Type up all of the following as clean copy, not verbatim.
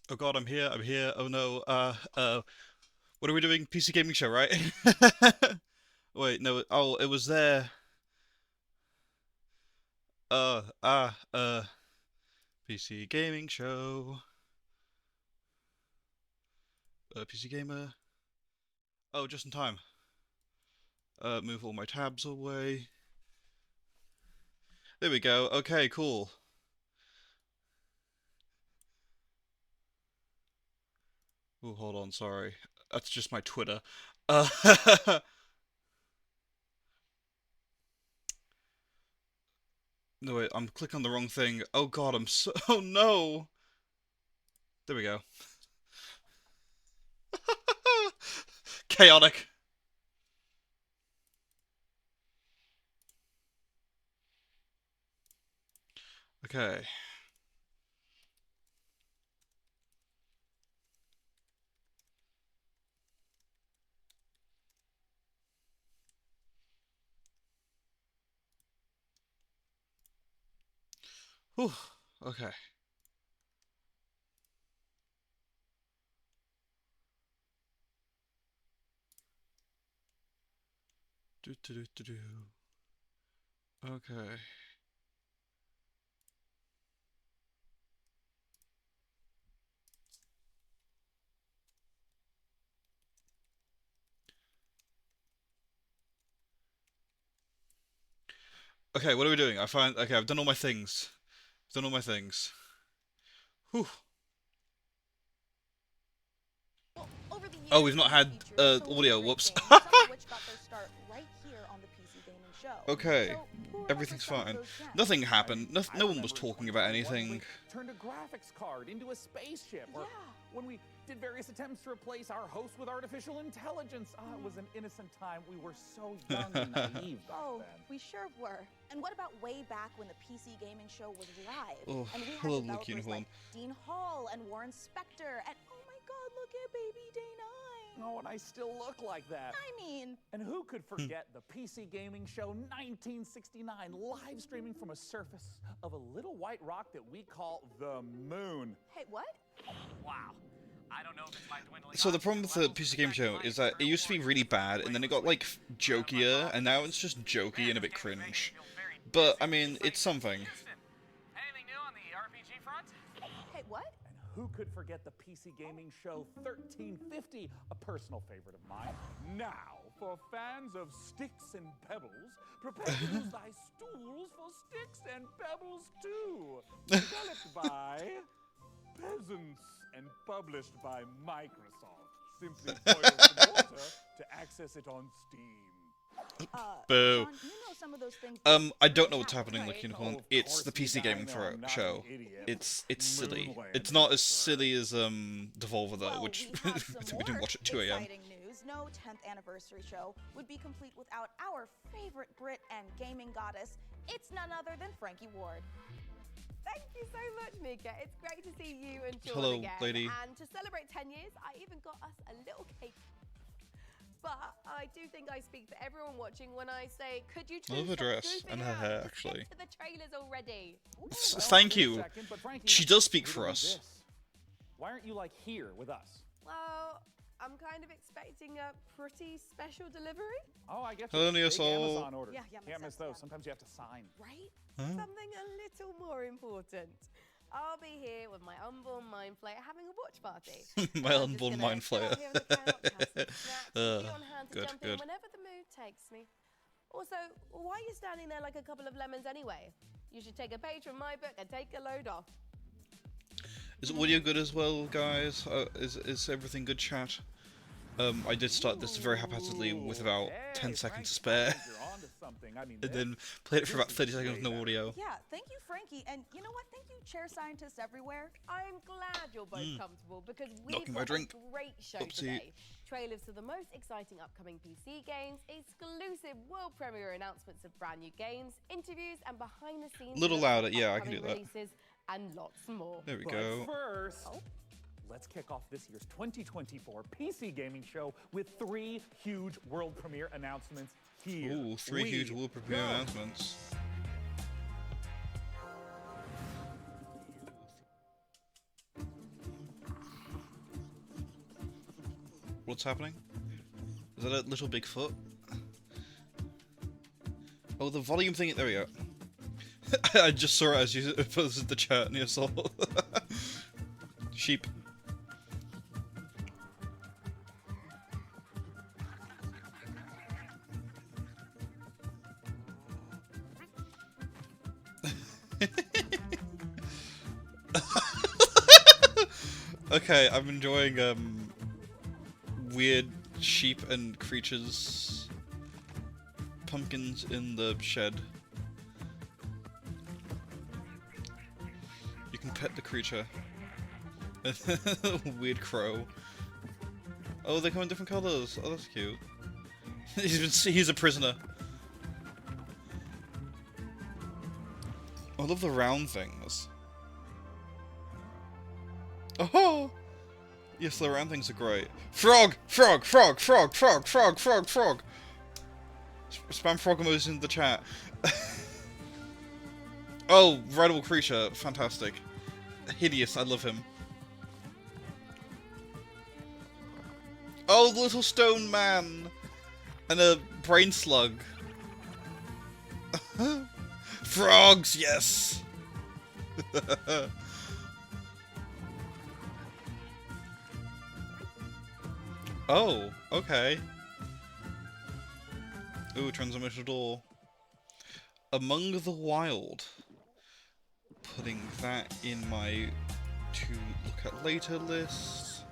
Oh god, I'm here, I'm here. Oh no, what are we doing? PC gaming show, right? Wait, no, oh, it was there. Uh, ah, uh, PC gaming show. PC gamer. Oh, just in time. Move all my tabs away. There we go. Okay, cool. Oh, hold on, sorry. That's just my Twitter. Uh, no, wait, I'm clicking on the wrong thing. Oh god, I'm so. Oh no! There we go. Chaotic. Okay. Whew. Okay. Do do do do do. Okay. Okay, what are we doing? I find okay, I've done all my things. I've done all my things. Whew. Over the Oh, years, we've not these had features totally audio. great Whoops. games, some of which got their start right here on the PC Gaming Show. Okay, So, who remembers everything's some of fine. those gems? Nothing happened. No, I no one was remember in talking about 2021 when we anything. turned a graphics card into a spaceship, or Yeah. when we did various attempts to replace our host with artificial intelligence. It was an innocent time. We were so young and naive back Oh, then. we sure were. And what about way back when the PC Gaming Show was live? Oh, And we had hello, Luke developers Unicorn. like Dean Hall and Warren Spector, and oh my god, look at baby Day 9. Oh, and I still look like that. I mean, And who could forget the PC Gaming Show 1969, live streaming from a surface of a little white rock that we call the moon? hey, what? Wow. I don't know if it's my dwindling So the oxygen problem with the levels, PC but Game back Show in is my that it used to be internal really organs, bad, and then it got like jokeier, and now it's just jokey and a bit cringe. But I mean, it's something. Anything new on the RPG front? Hey, what? And who could forget the PC Gaming Show 1350, a personal favorite of mine? Now, for fans of sticks and pebbles, prepare to use thy stools for sticks and pebbles too. Developed by peasants and published by Microsoft. Simply boil some water to access it on Steam. Boo. Sean, you know some of those things. I don't know what's happening, right? Luke Unicorn. Of It's course the you PC do. Gaming I know I'm not Show. an idiot. It's silly. Moonland, It's not as sir. silly as Devolver though, Well, which we have some we didn't more watch at 2 a.m. exciting news. No 10th anniversary show would be complete without our favorite Brit and gaming goddess. It's none other than Frankie Ward. Thank you so much, Mika. It's great to see you and Sean Hello, again. lady. And to celebrate 10 years, I even got us a little cake. But I do think I speak for everyone watching when I say, could you I love please her stop dress goofing and her around? hair, Just actually. get to the trailers already. Well, Thank wait a you. second, but Frankie, She does speak for riddle me us. this. Why aren't you like here with us? Well, I'm kind of expecting a pretty special delivery. Oh, I get Hello, you. Big Neosol. Amazon orders. Yeah, makes Can't miss sense, those. yeah. Sometimes you have to sign. Right? Something a little more important. I'll be here with my unborn mind flayer having a watch party. My I'm just unborn gonna mind chill out flayer. here on the couch, have some snacks, and be on hand to good, jump good. in whenever the mood takes me. Also, why are you standing there like a couple of lemons anyway? You should take a page from my book and take a load off. Is audio good as well, guys? Is everything good, chat? I did start this very haphazardly with about 10 seconds to spare, You're onto something. I mean, and then played it for about 30 seconds with no audio. Yeah, thank you, Frankie. And you know what? Thank you, chair scientists everywhere. I'm glad you're both comfortable because we've Knocking my got drink. a great show Oopsie. today. Trailers to the most exciting upcoming PC games, exclusive world premiere announcements of brand new games, interviews and behind the scenes Little looks louder, at yeah, I can upcoming do that. releases, and lots more. There we But go. first, let's kick off this year's 2024 PC Gaming Show with 3 huge world premiere announcements here. Ooh, 3 we huge world premiere go. announcements. what's happening? Is that a little Bigfoot? Oh, the volume thing. There we go. I just saw it as you posted the chat and you saw. Sheep. Okay, I'm enjoying weird sheep and creatures. Pumpkins in the shed. You can pet the creature. Weird crow. Oh, they come in different colours. Oh, that's cute. He's a prisoner. I love the round things. Oh! Yes, the round things are great. Frog! Frog! Frog! Frog! Frog! Frog! Frog! Frog! Spam frog emojis in the chat. Oh, rideable creature. Fantastic. Hideous. I love him. Oh, the little stone man! And a brain slug. Frogs! Yes! Oh, okay. Ooh, transformational door. Among the Wild. Putting that in my to look at later list.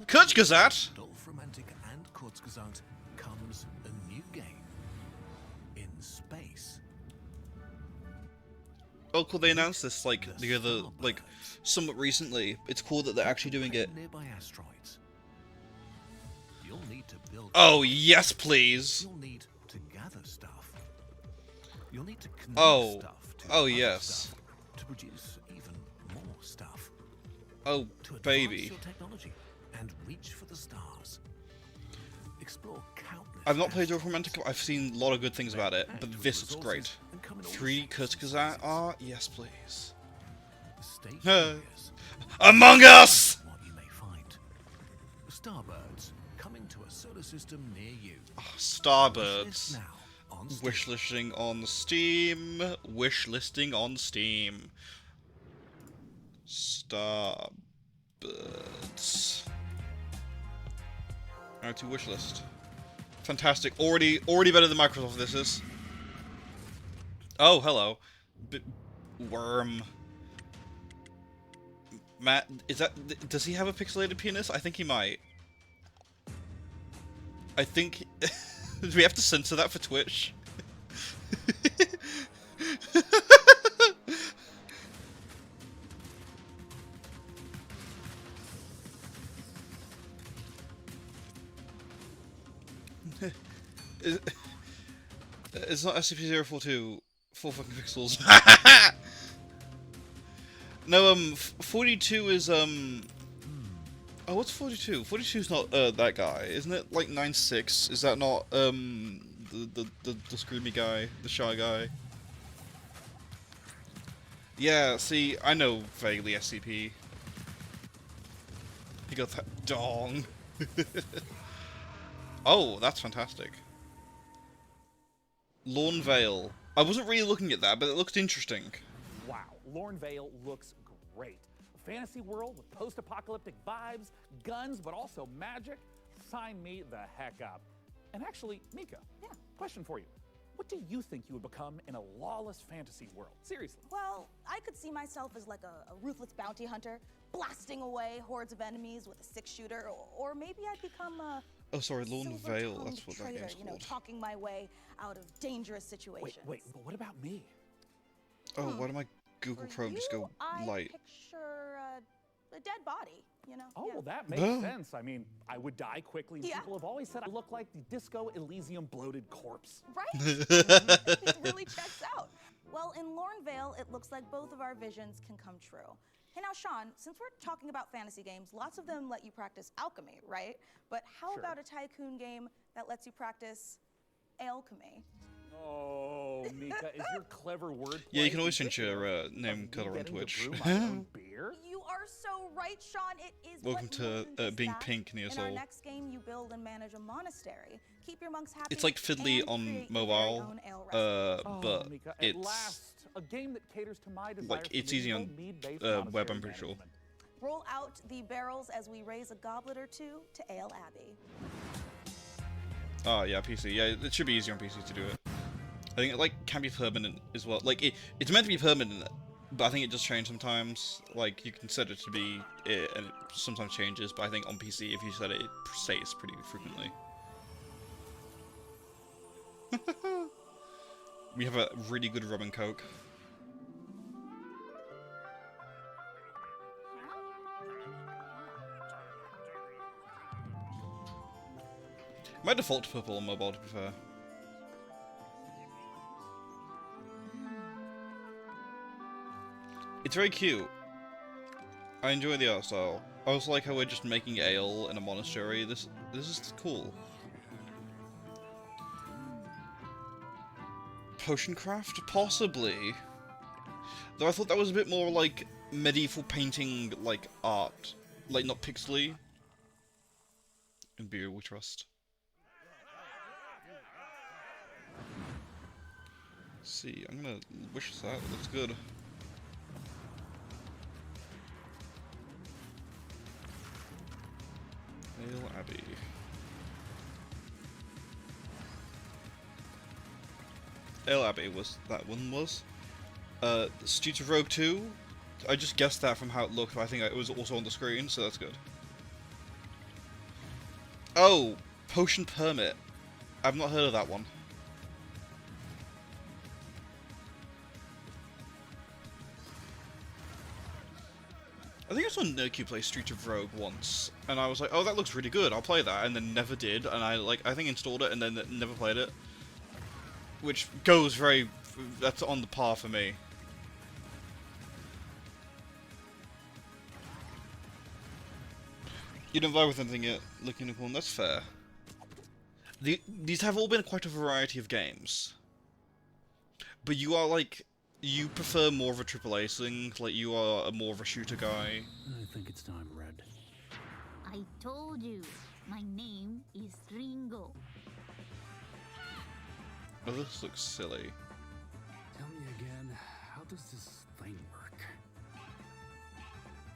Kurzgesagt! Romantic and Kurzgesagt comes a new game in space. Oh, cool! They announced this like the other, like, somewhat recently. It's cool that they're actually doing it. Nearby asteroids. You'll need to build. Oh yes, please. You'll need to gather stuff. You'll need to connect stuff to oh other yes. stuff to produce even more stuff. Oh To advance baby. your technology and reach for the stars. Explore countless. I've not played asteroids. Romantic. I've seen a lot of good things about it, but this looks great. 3D Kurzgesagt art, yes please. Stay Huh. curious. Among Us! What you may find. Starbirds coming to a solar system near you. Oh, Wishlist Starbirds. now on Steam. Wishlisting on Steam. Wishlisting on Steam. Starbirds. Alright, to wishlist. Fantastic. Already better than Microsoft this is. Oh, hello. Worm. Matt, is that... Does he have a pixelated penis? I think he might. I think... Do we have to censor that for Twitch? It's not SCP-042. 4 fucking pixels. No, 42 is, Oh, what's 42? 42 is not, that guy. Isn't it, like, 96? Is that not, the screamy guy? The shy guy? Yeah, see, I know vaguely SCP. He got that dong. Oh, that's fantastic. Lawn Vale. I wasn't really looking at that, but it looked interesting. Wow, Lornvale looks great. A fantasy world with post-apocalyptic vibes, guns, but also magic. Sign me the heck up. And actually, Mika, question for you. What do you think you would become in a lawless fantasy world? Seriously. Well, I could see myself as like a ruthless bounty hunter, blasting away hordes of enemies with a 6-shooter, or maybe I'd become a Oh, sorry, Lawn Vale. That's what that traitor, game's you know, called. talking my way out of dangerous situations. Wait, but what about me? Oh, why did my Google For Chrome just go I light? picture a dead body, you know? Oh, yeah. well, that makes sense. I mean, I would die quickly. And Yeah. People have always said I look like the Disco Elysium bloated corpse. Right? It really checks out. Well, in Lornvale, it looks like both of our visions can come true. Hey, now, Sean, since we're talking about fantasy games, lots of them let you practice alchemy, right? But how Sure. about a tycoon game that lets you practice alchemy? Oh, Mika, is your clever wordplay? Yeah, you can always change indicative your of name me color on getting to Twitch. brew my own beer? You are so right, Sean. It is. Welcome but more to than just being that. pink near In our soul. next game, you build and manage a monastery. Keep your monks happy. It's like Fiddly and on create your very mobile, own ale recipe. but Mika, at it's last, a game that caters to my desires like for it's easy on medieval mead-based web. I'm monastery pretty sure. management. Roll out the barrels as we raise a goblet or two to Ale Abbey. Oh yeah, PC. Yeah, it should be easier on PC to do it. I think it like can be permanent as well. Like it's meant to be permanent, but I think it does change sometimes. Like you can set it to be it, and it sometimes changes. But I think on PC, if you set it, it stays pretty frequently. We have a really good rum and coke. My default to purple on mobile, to be fair. It's very cute. I enjoy the art style. I also like how we're just making ale in a monastery. This is cool. Potion craft? Possibly. Though I thought that was a bit more like medieval painting, like art. Like not pixely. In beer we trust. Let's see, I'm gonna wish that. It looks good. Ale Abbey. Ale Abbey was that one was. Streets of Rogue 2. I just guessed that from how it looked, but I think it was also on the screen, so that's good. Oh, Potion Permit. I've not heard of that one. I think I saw Nerky play Street of Rogue once, and I was like, "Oh, that looks really good. I'll play that," and then never did. And I think installed it and then never played it, which goes very. That's on the par for me. You don't vibe with anything yet, Looking Unicorn. That's fair. These have all been quite a variety of games, but you are like. You prefer more of a AAA thing, like you are more of a shooter guy. I think it's time, Red. I told you, my name is Ringo. Oh, this looks silly. Tell me again, how does this thing work?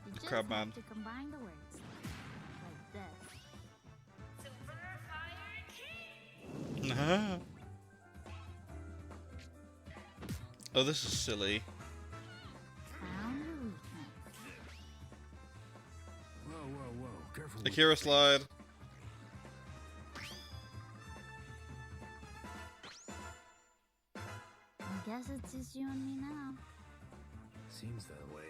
You just Crab man. have to combine the words. Like this. Oh, this is silly. Found your weakness. Whoa, whoa, whoa, careful. with Akira the- slide. I guess it's just you and me now. Seems that way.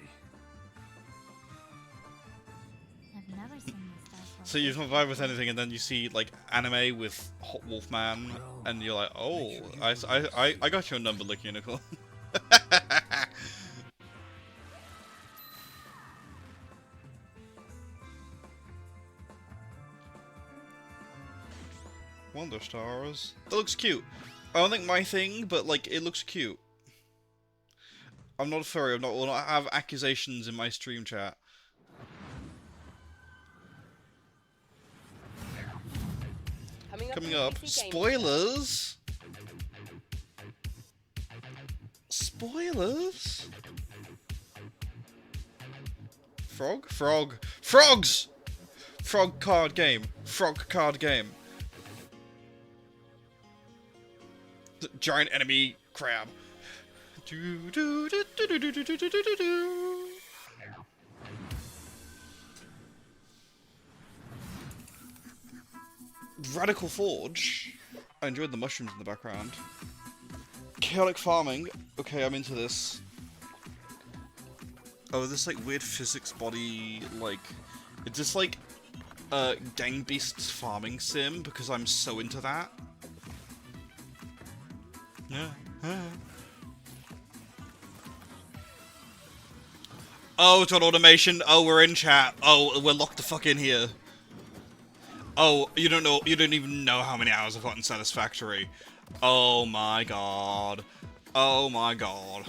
I've never seen this stuff. So you don't vibe with anything, and then you see like anime with Hot Wolfman, and you're like, oh, I got your number, Lick Unicorn. Wonder Stars. That looks cute. I don't think my thing, but like it looks cute. I'm not a furry. I will not have accusations in my stream chat. Coming up, spoilers. Spoilers. Frogs. Frog card game. Frog card game. Giant enemy crab. Radical Forge. I enjoyed the mushrooms in the background. Chaotic farming. Okay, I'm into this. Oh, this like weird physics body, like, it's just like Gang Beasts farming sim because I'm so into that. Yeah. Oh, it's on automation. Oh, we're in chat. Oh, we're locked the fuck in here. Oh, you don't even know how many hours I've gotten Satisfactory. Oh my god. Oh my god.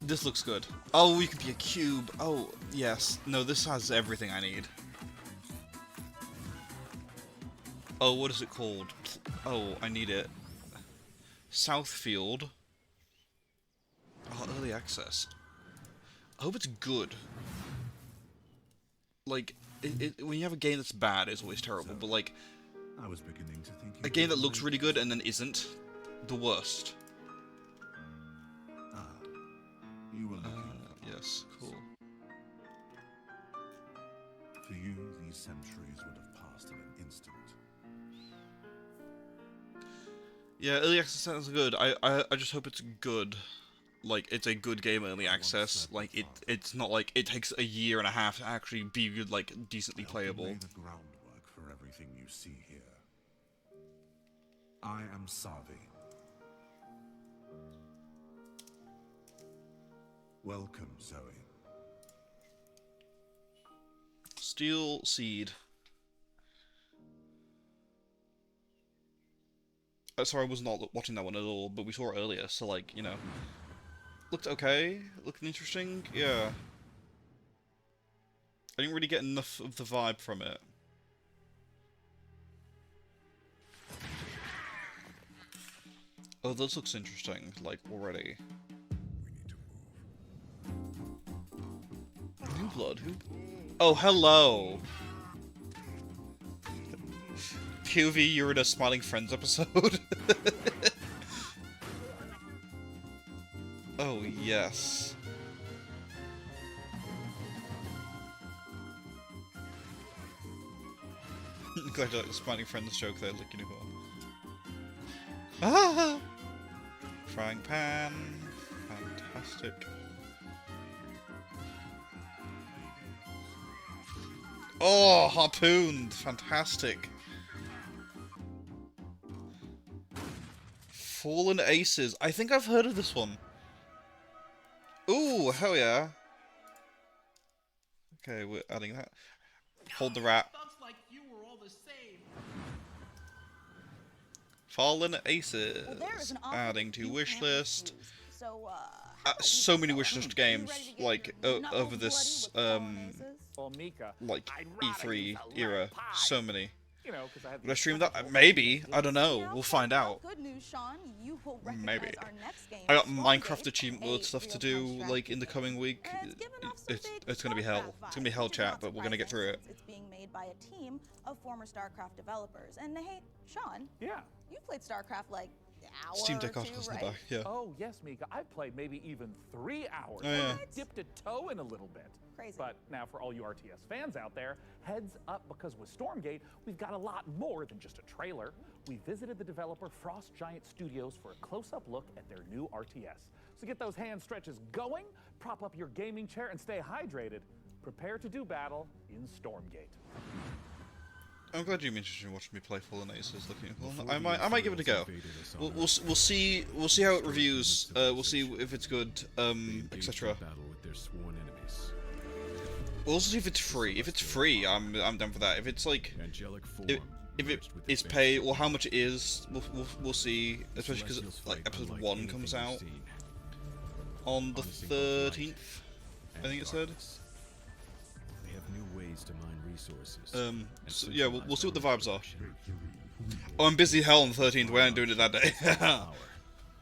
This looks good. Oh, you could be a cube. Oh, yes. No, this has everything I need. Oh, what is it called? Oh, I need it. Southfield. Oh, early access. I hope it's good. Like, when you have a game that's bad, it's always terrible. But like, I was beginning to think a game that looks really good and then isn't, the worst. You were looking. Yes, cool. For you, these centuries would have passed in an instant. Yeah, early access sounds good. I just hope it's good. Like, it's a good game early access. Like, it's not like it takes a year and a half to actually be good, like, decently playable. Lay the groundwork for everything you see here. I am Savi. Welcome, Zoe. Steel Seed. Sorry, I was not watching that one at all, but we saw it earlier, so like, you know. Looked okay, looked interesting, yeah. I didn't really get enough of the vibe from it. Oh, this looks interesting, like, already. New Blood? Who? Oh, hello! POV, you're in a Smiling Friends episode? Oh, yes. Glad you like the Smiling Friends joke there, like, you know what? Ah! Frying pan. Fantastic. Oh, harpooned! Fantastic. Fallen Aces. I think I've heard of this one. Ooh, hell yeah. Okay, we're adding that. Hold the rat. Like you were all the same. Fallen Aces. Well, there is an offer Adding that to you wish can't list. refuse. So, how about So you many tell wish us? list You games, ready to get like, your knuckles over this, bloody with fallen aces? Well, Mika, like, I'd rather E3 use a era. lead pie. So many. You know, 'cause I have Would I these stream that? wonderful Maybe. I don't ideas. know. Yeah, We'll okay, find well, out. Good news, Sean. You will recognize Maybe. our next game. I got Stormgate, Minecraft achievement a world stuff to do, real-time like, in the strategy coming game. week. And it's given off some big It's gonna be hell. StarCraft It's gonna be vibes, hell, which is chat, not but we're gonna get through it. surprising since It's being made by a team of former StarCraft developers. And hey, Sean, Yeah. you've played StarCraft like an hour Steam Deck or articles two, in the right? back, yeah. Oh, yes, Mika. I've played maybe even 3 hours. Oh, yeah. I've dipped a toe in a little bit. Crazy. But now for all you RTS fans out there, heads up, because with Stormgate, we've got a lot more than just a trailer. We visited the developer Frost Giant Studios for a close-up look at their new RTS. So get those hand stretches going, prop up your gaming chair, and stay hydrated. Prepare to do battle in Stormgate. I'm glad you're interested in watching me play Fallen Aces. Looking cool. I might give it a go. We'll see how it reviews. We'll see if it's good, etc. We'll also see if it's free. If it's free, I'm down for that. If it's like, if it is pay or how much it is, we'll see. Especially because like episode 1 comes out on the 13th. I think it said. They have new ways to mine resources. So, yeah, we'll see what the vibes are. Oh, I'm busy hell on the 13th. We ain't doing it that day. Power,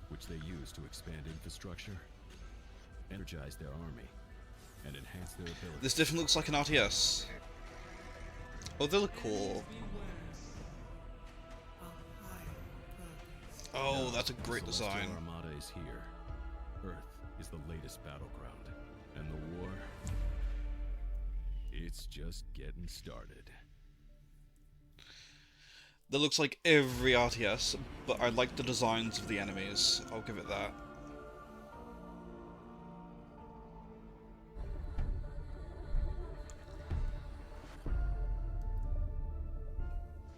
which they use to expand infrastructure, energize their army, and enhance their ability. This definitely looks like an RTS. Oh, they look cool. Oh, that's a great The Celestial design. Armada is here. Earth is the latest battleground, and the war, it's just getting started. That looks like every RTS, but I like the designs of the enemies. I'll give it that.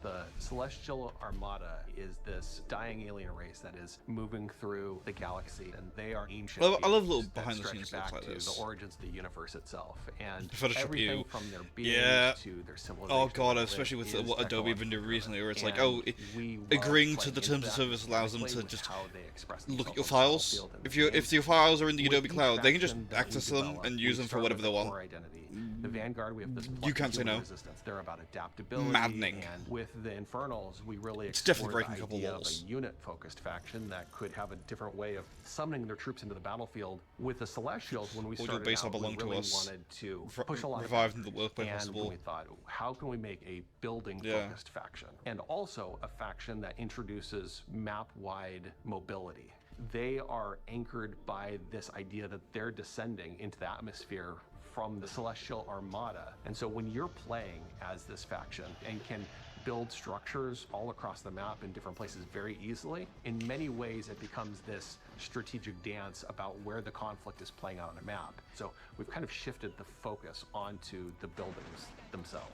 The Celestial Armada is this dying alien race that is moving through the galaxy, and they are ancient. I love little beings that behind the stretch scenes back stuff like to this. the origins of the universe itself, and Photoshop everything you. from their beings Yeah. to their civilization. Oh god, especially with what Adobe have been doing recently, where it's like, And oh, we love agreeing to playing the into terms of that service allows them to directly with just how they express look at themselves your on the files. battlefield and If the your games. files are in the With Adobe each Cloud, they can just faction that we access them develop, and we use them for start whatever with they a want. core identity. The Vanguard, we have this You can't say human no. resistance. They're about adaptability. Maddening. And with the Infernals, we really It's explore definitely breaking a the couple idea walls. of a unit-focused faction that could have a different way of summoning their troops into the battlefield. With the Celestials, when we Audio started base out, will we belong to really us. wanted to push a lot Revive of them the worst way and possible. we thought, how can we make a building-focused faction? And also a faction that introduces map-wide mobility. They are anchored by this idea that they're descending into the atmosphere from the Celestial Armada. And so when you're playing as this faction and can build structures all across the map in different places very easily, in many ways it becomes this strategic dance about where the conflict is playing out on a map. So we've kind of shifted the focus onto the buildings themselves.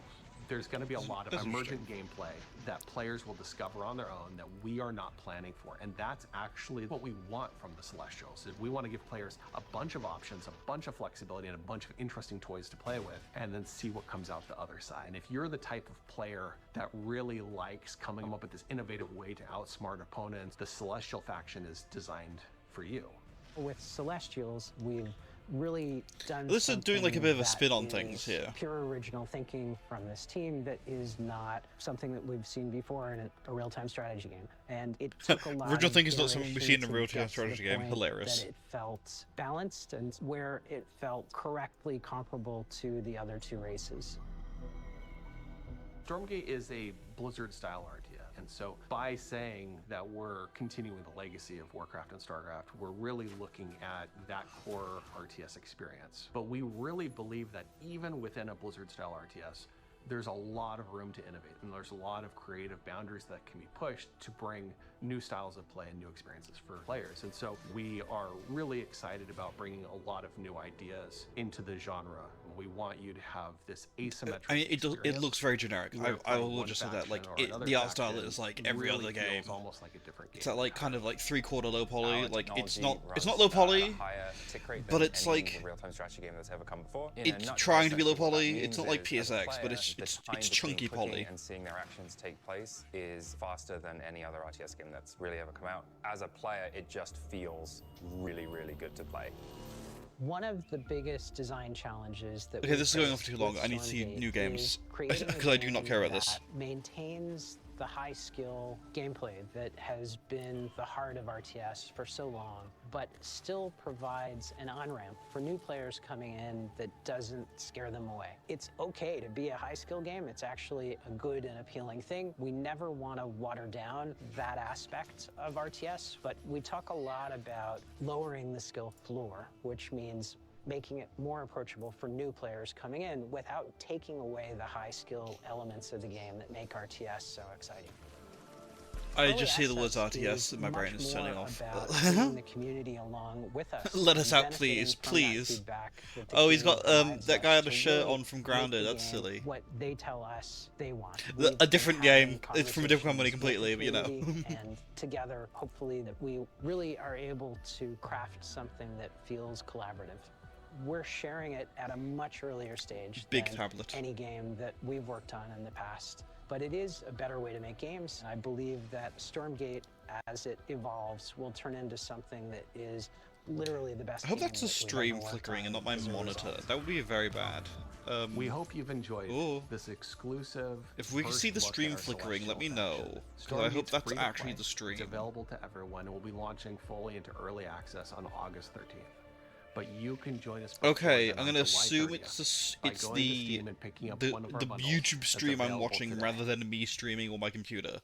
There's going to be a lot of emergent gameplay that players will discover on their own that we are not planning for. And that's actually what we want from the Celestials. Is we want to give players a bunch of options, a bunch of flexibility, and a bunch of interesting toys to play with, and then see what comes out the other side. And if you're the type of player that really likes coming up with this innovative way to outsmart opponents, the Celestial faction is designed for you. With Celestials, we've really done This is doing like a bit of a something spin on that things is here. Pure original thinking from this team that is not something that we've seen before in a real-time strategy game. And it took a lot Original of thinking is not something we see in a iteration to real-time get to the strategy game. point Hilarious. That it felt balanced and where it felt correctly comparable to the other two races. Stormgate is a Blizzard-style RTS, and so by saying that we're continuing the legacy of Warcraft and StarCraft, we're really looking at that core RTS experience. But we really believe that even within a Blizzard-style RTS, there's a lot of room to innovate, and there's a lot of creative boundaries that can be pushed to bring new styles of play and new experiences for players. And so we are really excited about bringing a lot of new ideas into the genre. We want you to have this asymmetric I mean, it experience. looks very generic. Where I playing will one just say that, like, faction or another the art style faction is like every really other game. feels almost like a different game. It's that, like, kind of like 3/4 low poly. Our Like it's technology not runs low at a poly, higher tick rate but than it's any like real-time strategy game that's ever come before. In a it's nutshell, trying to be low essentially what that poly. It's not like means is, as a PSX, but player, it's the it's time it's between chunky clicking poly. and seeing their actions take place is faster than any other RTS game that's really ever come out. As a player, it just feels really, really good to play. One of the biggest design challenges that Okay, this is going on for too long. I need to see new games because I do not care about this. Maintains the high skill gameplay that has been the heart of RTS for so long, but still provides an on-ramp for new players coming in that doesn't scare them away. It's okay to be a high skill game. It's actually a good and appealing thing. We never want to water down that aspect of RTS, but we talk a lot about lowering the skill floor, which means making it more approachable for new players coming in without taking away the high skill elements of the game that make RTS so exciting. I just hear the words Early RTS access and my brain is is turning more off. about bringing the community along with us. Let us and out, benefiting please, from that please. feedback that the Oh, he's got community provides that us guy had to a shirt really on from make Grounded. the That's game silly. What they tell us they want. A We've been different having game. It's from a different company conversations with completely, the but you know. community, and together, hopefully, that we really are able to craft something that feels collaborative. We're sharing it at a much earlier stage Big than tablet. any game that we've worked on in the past. But it is a better way to make games. And I believe that Stormgate, as it evolves, will turn into something that is literally the best I hope game that's a that we've stream ever worked flickering on and not my as a monitor. result. That would be very bad. We hope you've enjoyed Ooh. this exclusive. If we can first see the look at stream our flickering, let me Celestial know. faction. 'Cause I hope Stormgate's that's free to actually play. the stream. It's available to everyone, and we'll be launching fully into early access on August 13th. But you can join us. Okay, before I'm then gonna on July assume 30th it's by going to the Steam and picking up the, one of our the bundles YouTube that's stream I'm available watching today. rather than me streaming on my computer.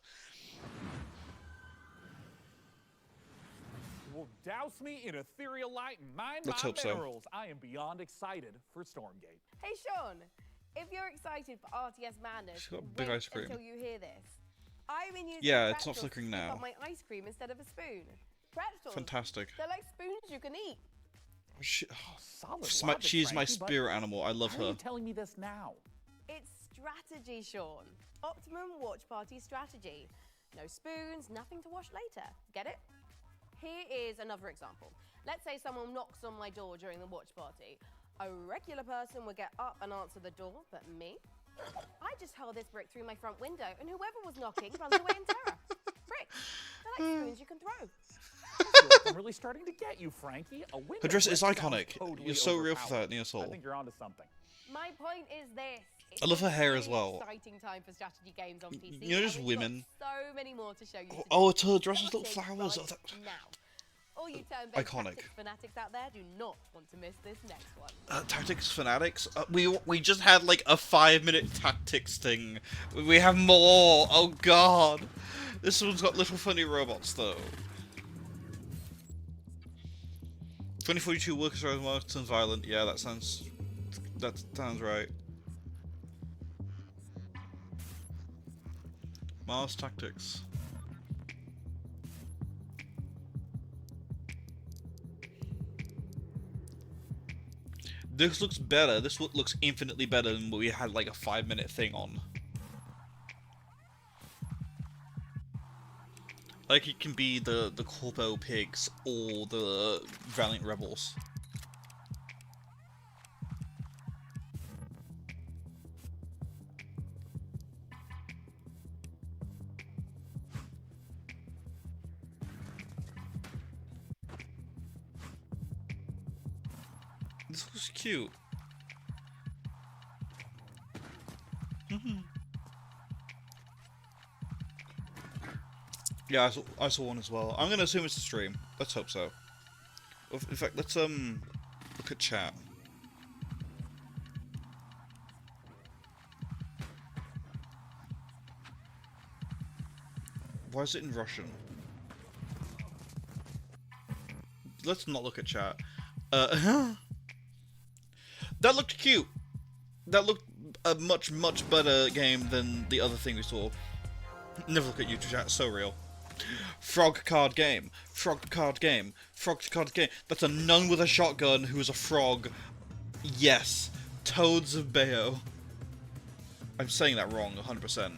Well, douse me in ethereal light and mine Let's my hope so. minerals. I am beyond excited for Stormgate. Hey Sean, if you're excited for RTS Madness, She's got a big wait ice cream. until you hear this. I've been using Yeah, it's not pretzels flickering to scoop now. up my ice cream instead of a spoon. Pretzels. Fantastic. They're like spoons you can eat. Solid She's my logic, spirit Frankie, but animal. I love why are her. you telling me this now? It's strategy, Sean. Optimum watch party strategy. No spoons, nothing to wash later. Get it? Here is another example. Let's say someone knocks on my door during the watch party. A regular person would get up and answer the door, but me? I just hurl this brick through my front window, and whoever was knocking runs away in terror. Bricks. They're like spoons you can throw. I feel like I'm really starting to get you, Frankie. A window Her dress is brick iconic. sounds totally You're so real for overpowered. that, Neo Soul. I think you're onto something. My point is this. It's I love her a hair as really well. Exciting time for strategy games on PC. You know, just and we've got women. So many more to show you. Today. Oh, it's her dress with little Starting flowers. right Oh, that- now. All you turn-based Iconic. tactics fanatics out there do not want to miss this next one. Tactics fanatics. We just had like a 5-minute tactics thing. We have more. Oh god. This one's got little funny robots though. 2042 workers are marked and violent. Yeah, that sounds right. Mars Tactics. This looks better. This looks infinitely better than what we had like a 5-minute thing on. Like it can be the Corpo Pigs or the Valiant Rebels. This looks cute. Yeah, I saw one as well. I'm gonna assume it's a stream. Let's hope so. In fact, let's look at chat. Why is it in Russian? Let's not look at chat. That looked cute. That looked a much better game than the other thing we saw. Never look at YouTube chat. So real. Frog card game. Frog card game. Frog card game. That's a nun with a shotgun who is a frog. Yes. Toads of Bayo. I'm saying that wrong, 100%.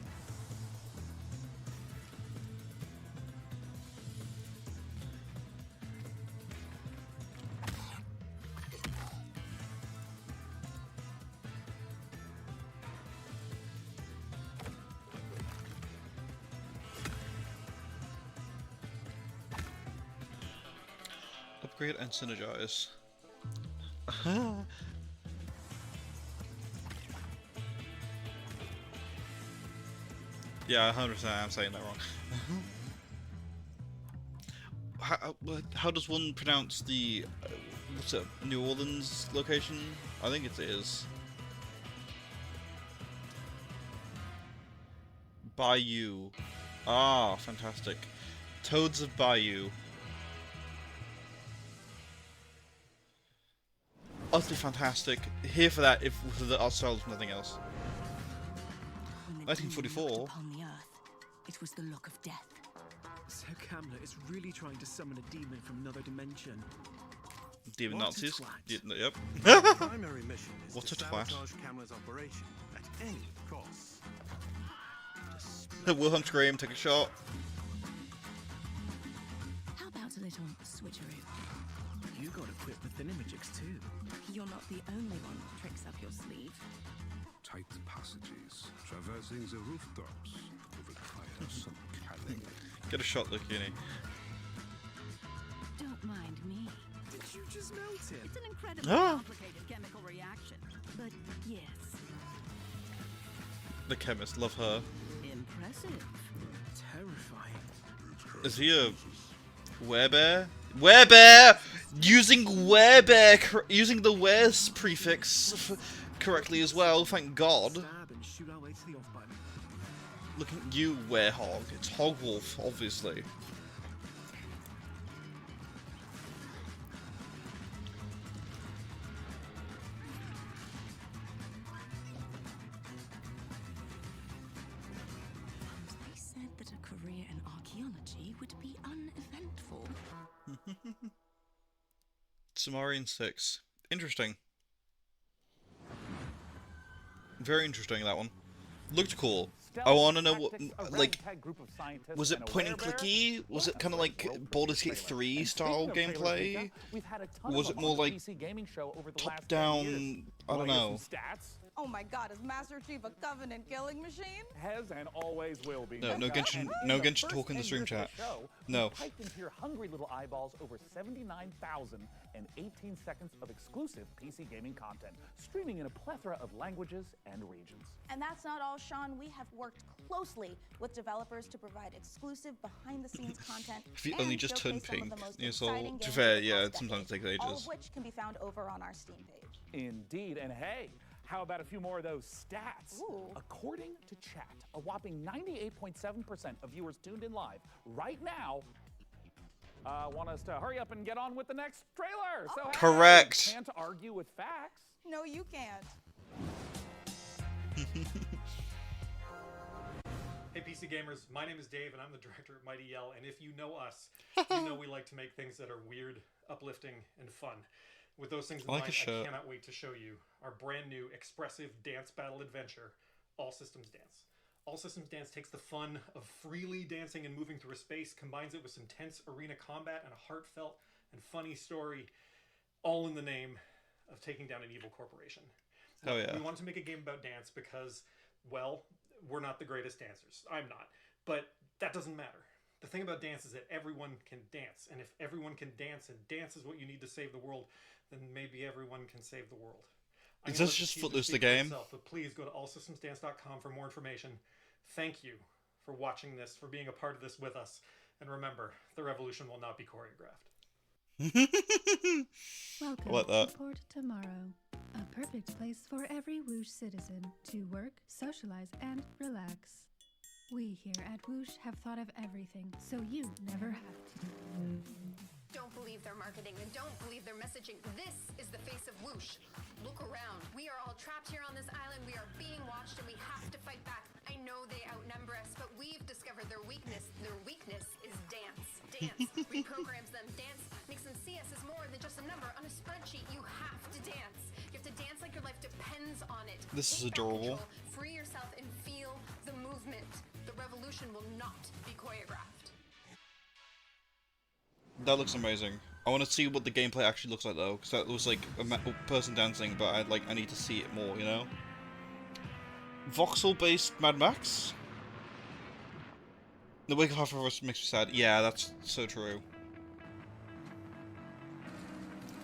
Upgrade and synergize. Yeah, 100%. I'm saying that wrong. How does one pronounce the what's it? New Orleans location? I think it is. Bayou. Ah, fantastic. Toads of Bayou. Utterly fantastic. Here for that, if for the art style, if nothing else. 1944. Upon the earth, it was the look of death. So Kamla is really trying to summon a demon from another dimension. Demon What a Nazis. twat. Yep. The primary mission is What to a twat. sabotage Kamla's operation at any cost. Wilhelm scream, take a shot. How about a little switcheroo? You got equipped with Thinamagics too. You're not the only one with tricks up your sleeve. Tight passages, traversing the rooftops, will require some cunning. Get a shot, Lucini. Don't mind me. Did you just melt it? It's an incredibly Ah. complicated chemical reaction. But yes, The chemist, love her. impressive. Terrifying. Is he a werebear? Werebear! Using werebear, using the were's prefix correctly as well, thank God. Stab and shoot our way to the off button. Look at you, werehog. It's Hogwolf, obviously. They said that a career in archaeology would be uneventful. Sumerian 6. Interesting. Very interesting, that one. Looked cool. I want to know what, like, was it point and clicky? Was it kind of like Baldur's Gate 3 style gameplay? Was it more like top down? I don't know. Oh my god, is Master Chief a Covenant killing machine? Has and always will be. No Genshin talk in the stream chat. No. Typed into your hungry little eyeballs over 79,018 seconds of exclusive PC gaming content, streaming in a plethora of languages and regions. And that's not all, Sean. We have worked closely with developers to provide exclusive behind-the-scenes content. If you only just turn pink, yeah, so to be fair, yeah, sometimes it takes ages. All of which can be found over on our Steam page. Indeed, and hey, how about a few more of those stats? Ooh. According to chat, a whopping 98.7% of viewers tuned in live right now want us to hurry up and get on with the next trailer. So hey, correct. Can't argue with facts. No, you can't. Hey PC gamers, my name is Dave and I'm the director of Mighty Yell, and if you know us, you know we like to make things that are weird, uplifting, and fun. With those things in mind, I cannot wait to show you our brand new expressive dance battle adventure, All Systems Dance. All Systems Dance takes the fun of freely dancing and moving through a space, combines it with some tense arena combat and a heartfelt and funny story, all in the name of taking down an evil corporation. Oh yeah. We wanted to make a game about dance because, well, we're not the greatest dancers. I'm not. But that doesn't matter. The thing about dance is that everyone can dance. And if everyone can dance, and dance is what you need to save the world, then maybe everyone can save the world. Is this just Footloose the game? But please go to allsystemsdance.com for more information. Thank you for watching this, for being a part of this with us. And remember, the revolution will not be choreographed. Welcome like that. to Port Tomorrow, a perfect place for every Whoosh citizen to work, socialize, and relax. We here at Whoosh have thought of everything, so you never have to. Don't believe their marketing and don't believe their messaging. This is the face of Whoosh. Look around. We are all trapped here on this island. We are being watched and we have to fight back. I know they outnumber us, but we've discovered their weakness. Their weakness is dance. Dance reprograms them. Dance makes them see us as more than just a number on a spreadsheet. You have to dance. You have to dance like your life depends on it. This is Take back adorable. control, free yourself and feel the movement. The revolution will not be choreographed. That looks amazing. I want to see what the gameplay actually looks like though, because that was like a person dancing, but I need to see it more, you know? Voxel-based Mad Max? The wake of half of us makes me sad. Yeah, that's so true.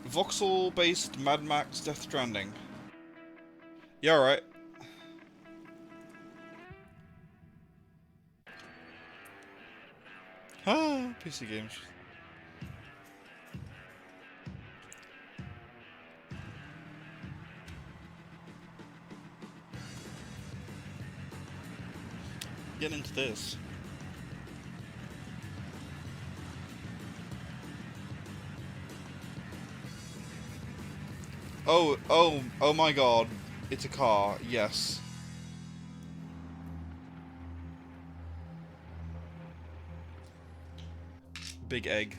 Voxel-based Mad Max Death Stranding. Yeah, alright. Ah, PC games. Get into this. Oh my god. It's a car, yes. Big egg.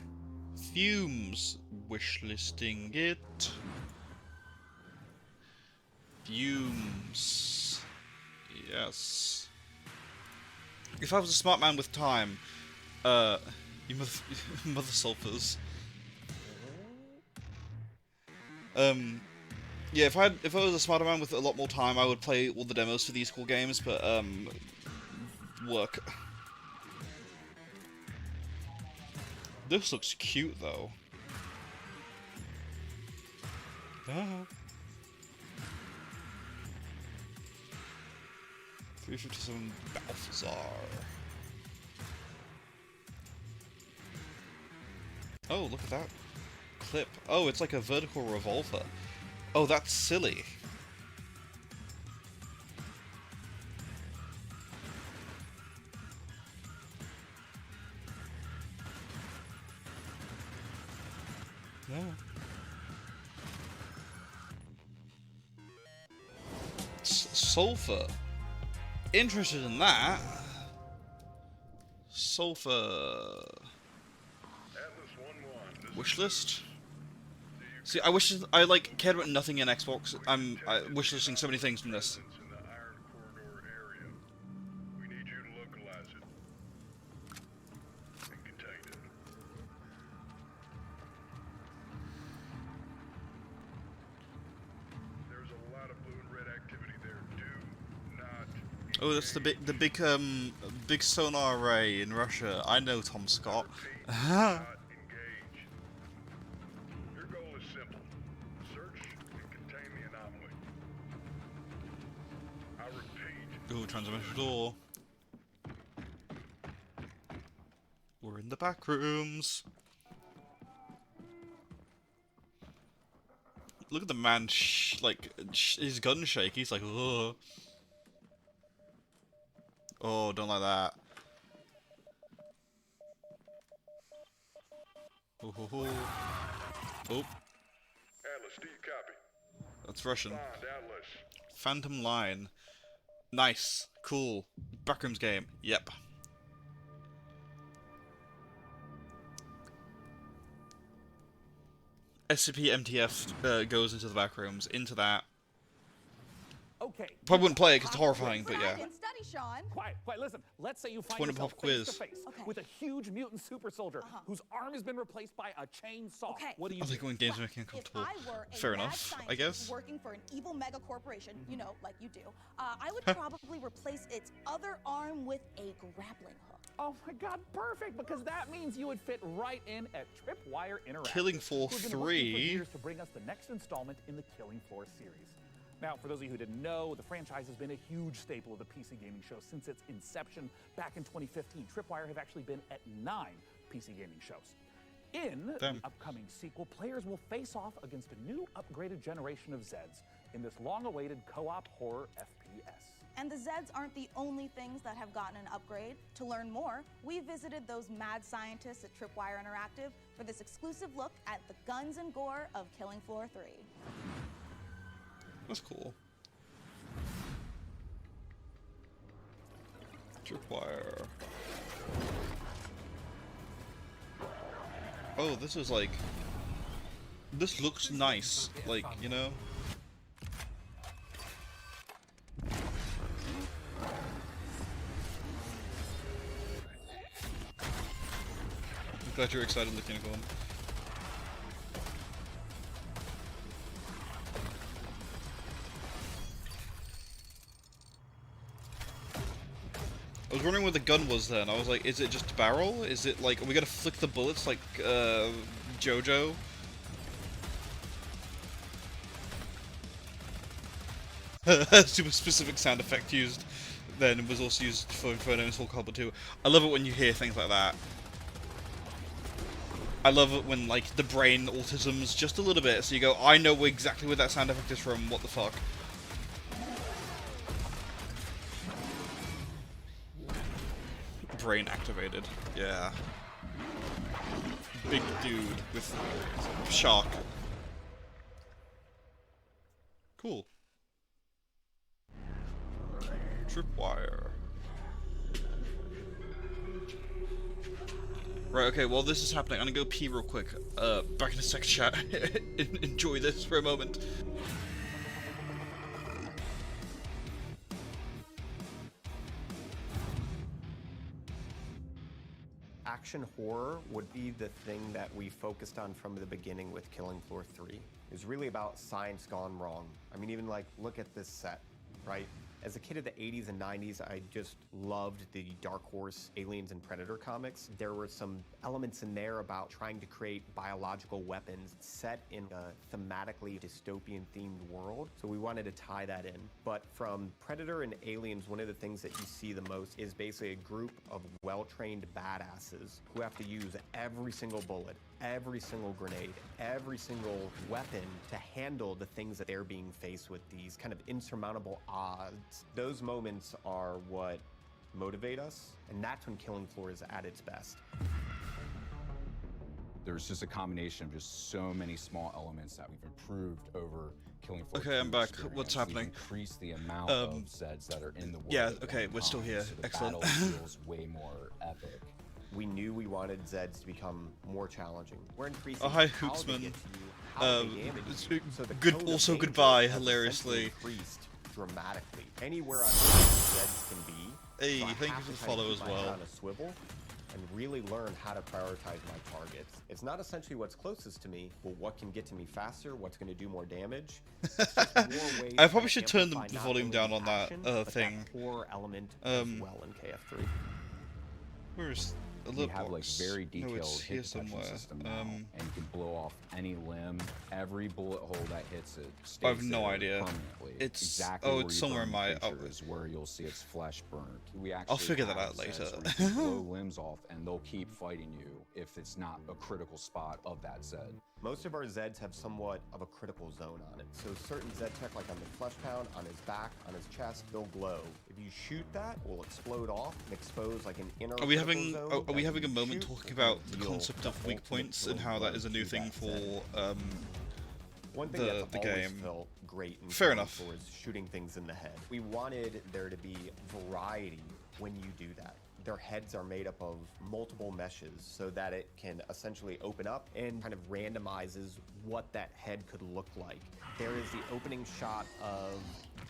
Fumes. Wishlisting it. Fumes. Yes. If I was a smart man with time, you mother sulfurs. Yeah, if I was a smarter man with a lot more time, I would play all the demos for these cool games, but work. This looks cute though. Ah. 357 Balthazar. Oh, look at that clip. Oh, it's like a vertical revolver. Oh, that's silly. Yeah. Sulfur. Interested in that. Sulfur. Wishlist. See, I wish I like cared about nothing in Xbox. I'm wishlisting so many things from this. Oh, that's the big sonar array in Russia. I know Tom Scott. Your goal is simple. Search and contain the anomaly. I repeat. Ooh, transmission door. We're in the back rooms. Look at the man, his gun shake. He's like, ugh. Oh, don't like that. Oh, ho, ho. Oh. Atlas, do you copy? That's Russian. Bond, Atlas. Phantom Line. Nice. Cool. Backrooms game. Yep. SCP-MTF goes into the backrooms. Into that. Okay. Probably wouldn't play it because it's horrifying, but yeah. Study, Sean. Quiet, listen. Let's say you find Point yourself of quiz. face to face with a huge mutant super soldier whose arm has been replaced by a chainsaw. Okay. What do you I do? like when games are making uncomfortable. If I were a Fair mad enough, I scientist guess. working for an evil mega corporation, you know, like you do, I would probably replace its other arm with a grappling hook. Oh my god, perfect! Because that means you would fit right in at Tripwire Interactive. Killing Floor who've been working for 3. years to bring us the next installment in the Killing Floor series. Now, for those of you who didn't know, the franchise has been a huge staple of the PC gaming show since its inception back in 2015. Tripwire have actually been at 9 PC gaming shows. In the upcoming sequel, players will face off against a new upgraded generation of Zeds in this long-awaited co-op horror FPS. And the Zeds aren't the only things that have gotten an upgrade. To learn more, we visited those mad scientists at Tripwire Interactive for this exclusive look at the guns and gore of Killing Floor 3. That's cool. Tripwire. Oh, this is like... This looks nice, like, you know? I'm glad you're excited looking at one. I was wondering where the gun was then. I was like, is it just a barrel? Is it like, are we gonna flick the bullets like, JoJo? A super specific sound effect used then was also used for Inferno and Soul Calibur 2. I love it when you hear things like that. I love it when, like, the brain autisms just a little bit, so you go, I know exactly where that sound effect is from, what the fuck. Brain activated, yeah. Big dude with shark. Cool. Tripwire. Right, okay, while this is happening, I'm gonna go pee real quick. Back in a sec, chat. Enjoy this for a moment. Action horror would be the thing that we focused on from the beginning with Killing Floor 3. It was really about science gone wrong. I mean, even like, look at this set, right? As a kid of the 80s and 90s, I just loved the Dark Horse Aliens and Predator comics. There were some elements in there about trying to create biological weapons set in a thematically dystopian themed world. So we wanted to tie that in. But from Predator and Aliens, one of the things that you see the most is basically a group of well-trained badasses who have to use every single bullet, every single grenade, every single weapon to handle the things that they're being faced with, these kind of insurmountable odds. Those moments are what motivate us, and that's when Killing Floor is at its best. There's just a combination of just so many small elements that we've improved over Killing Floor. Okay, I'm back. What's happening? Increase the amount of Zeds that are in the world. Yeah, okay, we're still here. So the Excellent. battle feels way more epic. We knew we wanted Zeds to become more challenging. We're increasing Oh, hi, how they Hoopsman. get to you, how they damage you. So the Good. cone of Also, gameplay goodbye. has Hilariously. essentially increased dramatically. Anywhere on Zeds can be. Hey, so I thank have you for to the kind of follow keep as my head well. on a swivel. and really learn how to prioritize my targets. It's not essentially what's closest to me, but what can get to me faster, what's going to do more damage. It's just more ways I probably to should turn the amplify not volume only down the on that action, but thing. that core element as well in KF3. Where's a We little have like box? very No, detailed it's here hit detection somewhere. system now, and you can blow off any limb. Every bullet hole that hits it stays I have no there idea. permanently. It's exactly oh, where it's you somewhere burn in the my. creature is where you'll see its flesh burnt. We I'll actually figure that have out later. Zeds where you can blow limbs off, and they'll keep fighting you if it's not a critical spot of that Zed. Most of our Zeds have somewhat of a critical zone on it. So certain Zed tech, like on the Flesh Pound, on his back, on his chest, they'll glow. If you shoot that, it will explode off and expose like an inner Are we critical having zone are we that having a you moment shoot talking and about the deal concept of the weak ultimate points and kill how that blow is a new to thing that for Zed? One thing the that's always game? felt great in Fair Killing enough. Floor is shooting things in the head. We wanted there to be variety when you do that. Their heads are made up of multiple meshes so that it can essentially open up and kind of randomizes what that head could look like. There is the opening shot of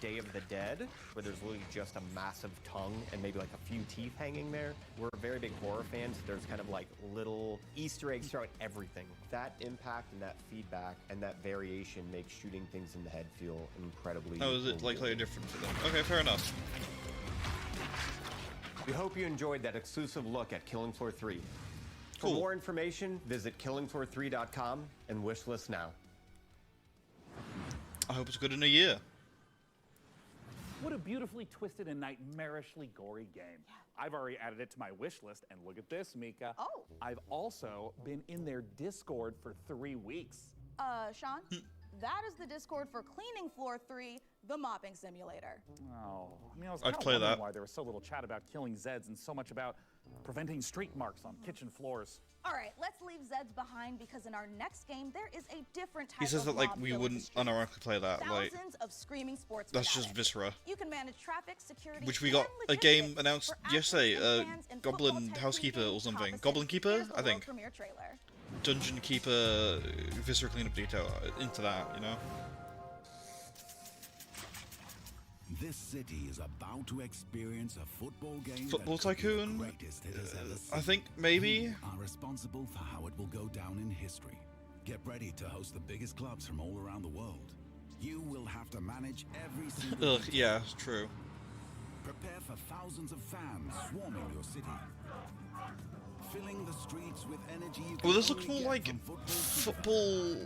Day of the Dead, where there's literally just a massive tongue and maybe like a few teeth hanging there. We're very big horror fans. There's kind of like little Easter eggs throughout everything. That impact and that feedback and that variation makes shooting things in the head feel incredibly Oh, is it like slightly different for them? Okay, fair enough. We hope you enjoyed that exclusive look at Killing Floor 3. For Cool. more information, visit killingfloor3.com and wishlist now. I hope it's good in a year. What a beautifully twisted and nightmarishly gory game. I've already added it to my wish list, and look at this, Mika. Oh. I've also been in their Discord for 3 weeks. Sean, that is the Discord for Cleaning Floor 3, the mopping simulator. Oh, I mean, I was I'd kind of play wondering that. why there was so little chat about killing Zeds and so much about preventing streak marks on kitchen floors. All right, let's leave Zeds behind because in our next game there is a different type He says of that like mob we filling wouldn't the streets. unironically play that. Like Thousands of screaming sports that's just fanatics. Viscera. You can manage traffic, security, Which we and got a game logistics announced for athletes yesterday. and fans in Goblin Football Tycoon Housekeeper game or something. Copa Goblin City. Keeper, Here's the I world think. premiere trailer. Dungeon Keeper, Viscera cleanup detail into that, you know. This city is about to experience a football game. Football that could be the Tycoon? greatest it has ever I seen. think maybe. You are responsible for how it will go down in history. Get ready to host the biggest clubs from all around the world. You will have to manage every single Ugh, yeah, true. Prepare for thousands of fans swarming your city. Filling the streets with energy you Well, can this looks only more get like from football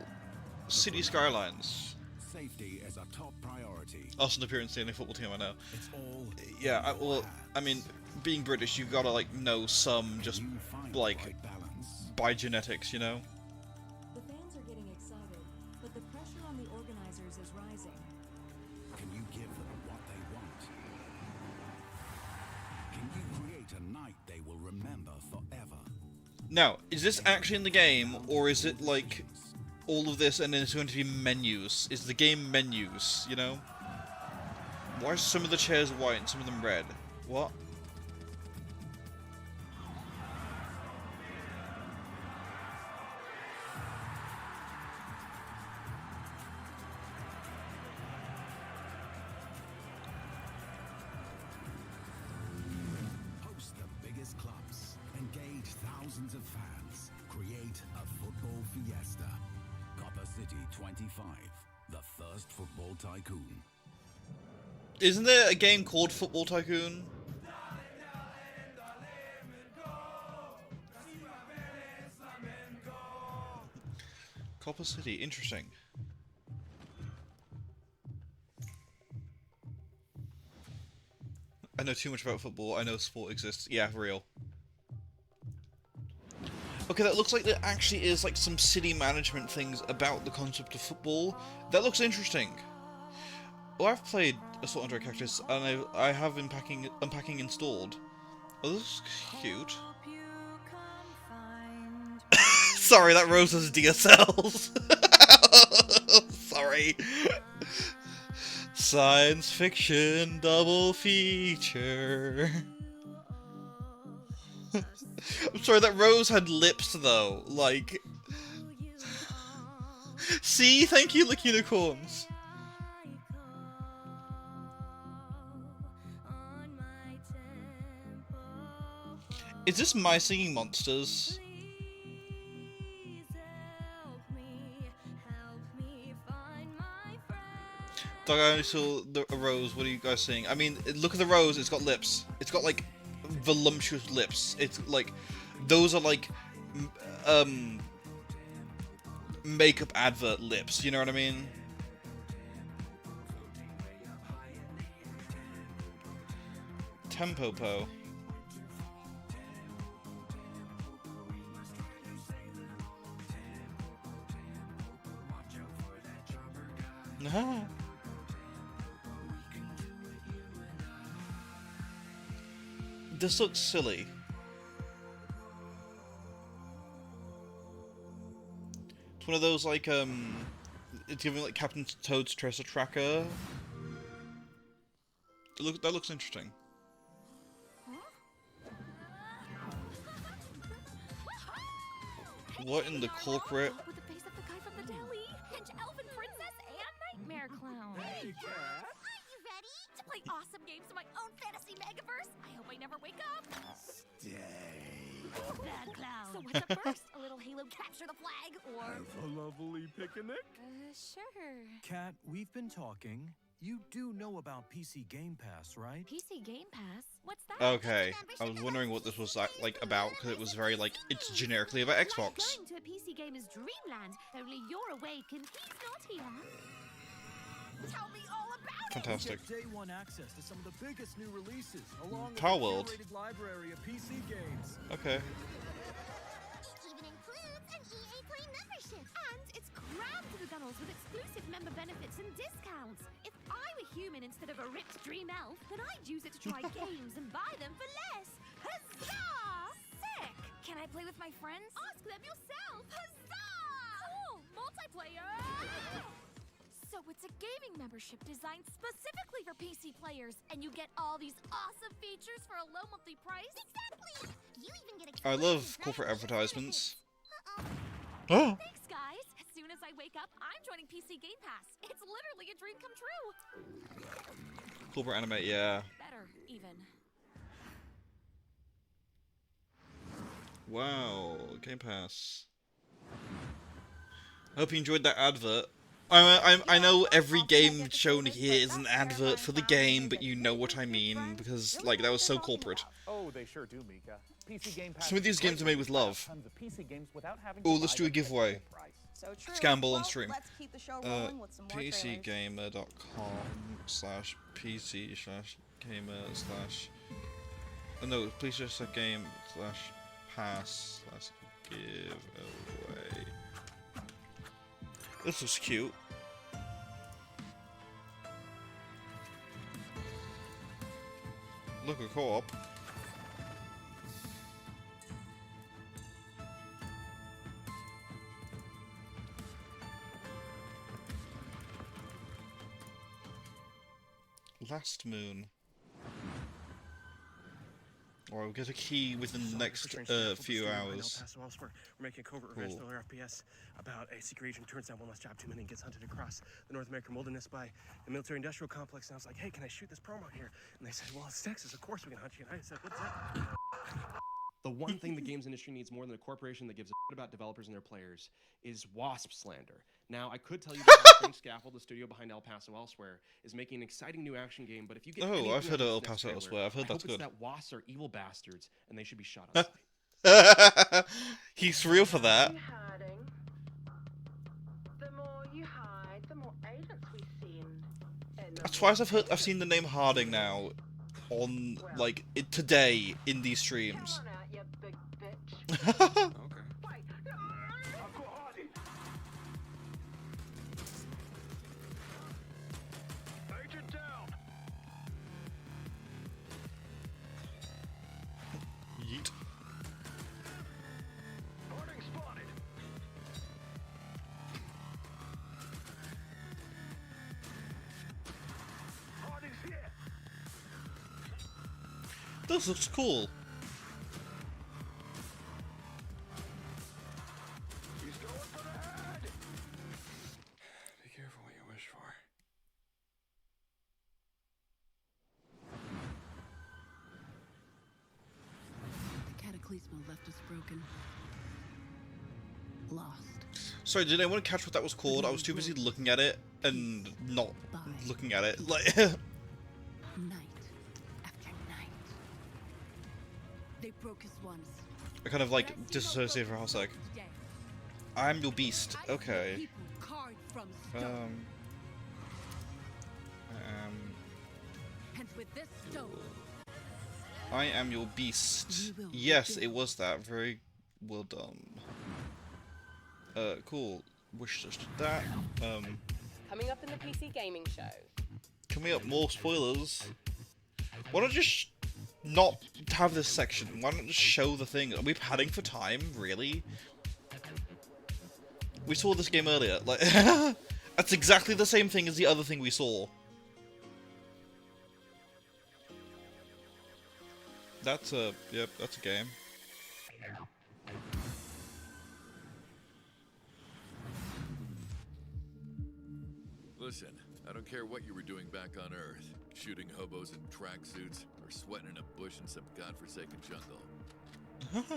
city skylines. Safety is a top priority. Awesome appearance in any football team I know. It's all Yeah, well, I mean, being British, you gotta like know some just like by genetics, you know. The fans are getting excited, but the pressure on the organizers is rising. Can you give them what they want? Can you create a night they will remember forever? Now, is this actually in the game, or is it like all of this and then it's going to be menus? Is the game menus, you know? Why are some of the chairs white and some of them red? What? Host the biggest clubs. Engage thousands of fans. Create a football fiesta. Copper City 25, the first football tycoon. Isn't there a game called Football Tycoon? Copper City, interesting. I know too much about football. I know sport exists. Yeah, real. Okay, that looks like there actually is like some city management things about the concept of football. That looks interesting. Well, I've played Assault on Dry Cactus, and I have Unpacking installed. Oh, this is cute. Sorry, that rose has DSLs. Sorry. Science fiction double feature. I'm sorry, that rose had lips though. Like, see, thank you, Lick Unicorns. Is this My Singing Monsters? Dog, I only saw a rose. What are you guys seeing? I mean, look at the rose. It's got lips. It's got like voluptuous lips. It's like those are like makeup advert lips. You know what I mean? Tempopo. This looks silly. It's one of those like it's giving like Captain Toad's Treasure Tracker. That looks interesting. What in the corporate? With the face of the guy from the deli, and Elven Princess and Nightmare Clown. Hey, Cat. Are you ready to play awesome games in my own fantasy megaverse? I hope I never wake up. Bad clown. So what's up first? A little Halo capture the flag, or Have a lovely picnic. sure. Kat, we've been talking. You do know about PC Game Pass, right? PC Game Pass? What's that? Okay, I was wondering what this was like about because it was very like it's generically about Xbox. Going to a PC gamer's dreamland. Only you're awake and he's not here. Tell me all about Fantastic. You get day one access to some of the biggest new releases, along with Power a World. curated library of PC games. Okay. It even includes an EA Play membership. And it's crammed to the gunnels with exclusive member benefits and discounts. If I were human instead of a ripped dream elf, then I'd use it to try games and buy them for less. Huzzah! Sick! Can I play with my friends? Ask them yourself! Huzzah! Cool! Multiplayer! So it's a gaming membership designed specifically for PC players, and you get all these awesome features for a low monthly price? Exactly! You even get I love corporate advertisements. Oh! Thanks, guys! As soon as I wake up, I'm joining PC Game Pass. It's literally a dream come true! Corporate anime, yeah. Better, even. Wow, Game Pass. I hope you enjoyed that advert. I know every game shown here is an advert for the game, but you know what I mean, because, like, that was so corporate. Oh, they sure do, Mika. PC Game Pass Some of these games are made with love. tons of PC games without having Oh, to let's buy do a them at giveaway. full price. So true. Scamble Well, on stream. let's keep the show rolling with some more trailers. PCgamer.com/PC/gamer/ no, please just a game/pass/giveaway. This looks cute. Look, a co-op. Last Moon. Or we'll get a key within the next few hours. We're making a covert revenge thriller FPS about a secret agent turns down one last job too many and gets hunted across the North American wilderness by the military-industrial complex. And I was like, hey, can I shoot this promo here? And they said, well, it's Texas. Of course we can hunt you. And I said, what's that? The one thing the games industry needs more than a corporation that gives a shit about developers and their players is WASP slander. Now, I could tell you that Strange Scaffold, the studio behind El Paso Elsewhere, is making an exciting new action game, but if you get anything I've heard out of El this next Paso trailer, Elsewhere. I've heard I that's hope it's good. that WASPs are evil bastards, and they should be shot on sight. He's real for that. The more you hide, the more agents we send. That's twice I've seen the name Harding now on like today in these streams. Okay. Yeet. This looks cool. Be careful what you wish for. The left us broken. Lost. Sorry, did anyone catch what that was called? I was too busy looking at it and not looking at it. Like, Night after night. They broke us once. I kind of like disassociated for a hot sec. I am your beast. Okay. And with this stone, I am your beast. Yes, it was that. Very well done. Cool. Wish us that. Coming up in the PC gaming show. Coming up, more spoilers. Why not just not have this section? Why not just show the thing? Are we padding for time? Really? We saw this game earlier. Like, that's exactly the same thing as the other thing we saw. That's a, yep, that's a game. Listen, I don't care what you were doing back on Earth, shooting hobos in tracksuits or sweating in a bush in some godforsaken jungle.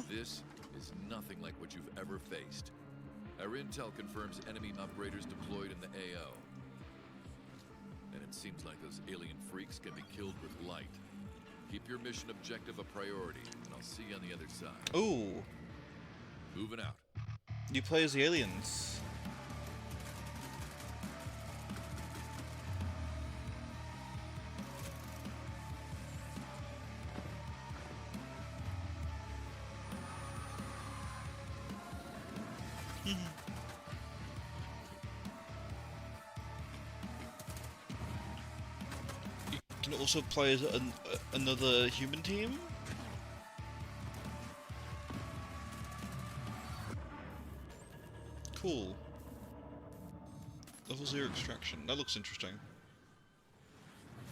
This is nothing like what you've ever faced. Our intel confirms enemy operators deployed in the AO. And it seems like those alien freaks can be killed with light. Keep your mission objective a priority, and I'll see you on the other side. Ooh. Moving out. You play as the aliens. You can also play as another human team. Cool. Level 0 extraction. That looks interesting.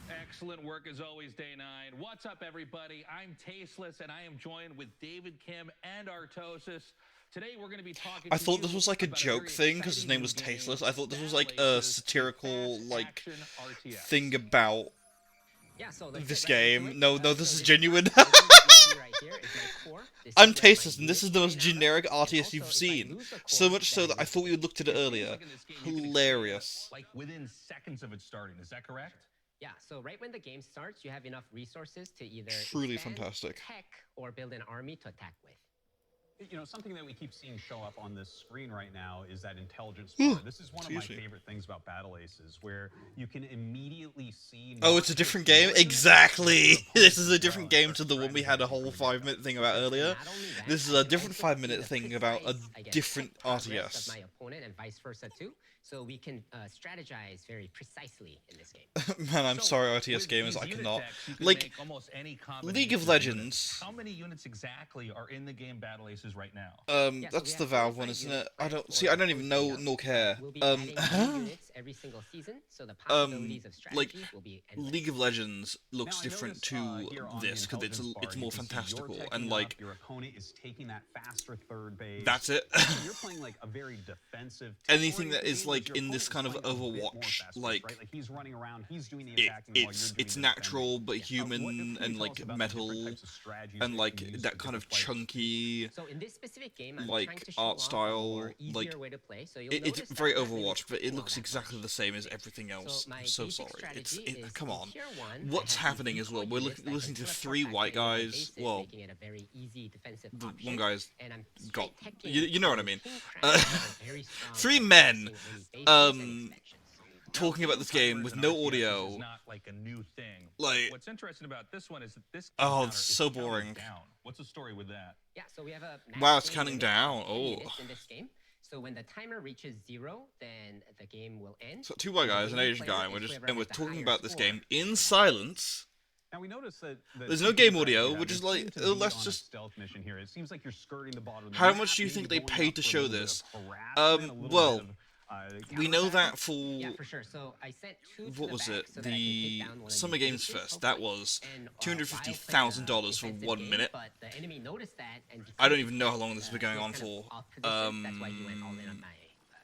Excellent work as always, Day 9. What's up, everybody? I'm Tasteless, and I am joined with David Kim and Artosis. Today we're going to be talking. I thought this was like a joke thing because his name was Tasteless. I thought this was like a satirical like thing about this game. No, this is genuine. I'm Tasteless, and this is the most generic RTS you've seen. So much so that I thought we had looked at it earlier. Hilarious. Like within seconds of it starting, is that correct? Yeah, so right when the game starts, you have enough resources to either Truly expand, fantastic. tech, or build an army to attack with. You know, something that we keep seeing show up on this screen right now is that intelligence bar. This is one of my favorite things about Battle Aces, where you can immediately see... Oh, it's a different game? Exactly! This is a different game to the one we had a whole 5-minute thing about earlier. This is a different 5-minute thing about a different RTS. My opponent and vice versa too, so we can strategize very precisely in this game. Man, I'm sorry, RTS gamers, I cannot. Like, League of Legends... How many units exactly are in the game Battle Aces right now? That's the Valve one, isn't it? I don't even know nor care. Units every single season, so the possibilities of like, strategy will be endless. League of Legends looks different to this, because it's more fantastical, and like... Your opponent is taking that faster third base. That's it. You're playing like a very defensive... Anything that is like in this kind of Overwatch, like he's running around, he's doing the attacking it's natural but human and like metal and like that kind of chunky So in this specific game, I'm like trying to show art off a style, more like easier way to play. So it's very Overwatch, but it looks exactly the same as everything else. I'm so sorry. Come on. What's happening as well? We're listening to 3 white guys. Well, the one guy's got you know what I mean. 3 men talking about this game with no audio. It's not like a new thing. Like, what's interesting about this one is that this it's so boring. Down. What's the story with that? Yeah, so we have a wow, it's counting down. Oh. In this game. So when the timer reaches 0, then the game will end. So 2 white guys, an Asian guy, and we're talking about this game in silence. Now we notice that there's no game audio, which is like, let's just... stealth mission here. It seems like you're skirting the bottom of the How map, much do you think they maybe paid going to out for a show little bit this? of harassment, a little Well, bit of, we know that for... Yeah, for sure. So I sent 2 to what the was back it? so that I can The take down one of Summer these Games bases, Fest. That was and, $250,000 for 1 minute. But the enemy noticed that, and I don't even know how long this has been going on for. that's why he went all in on my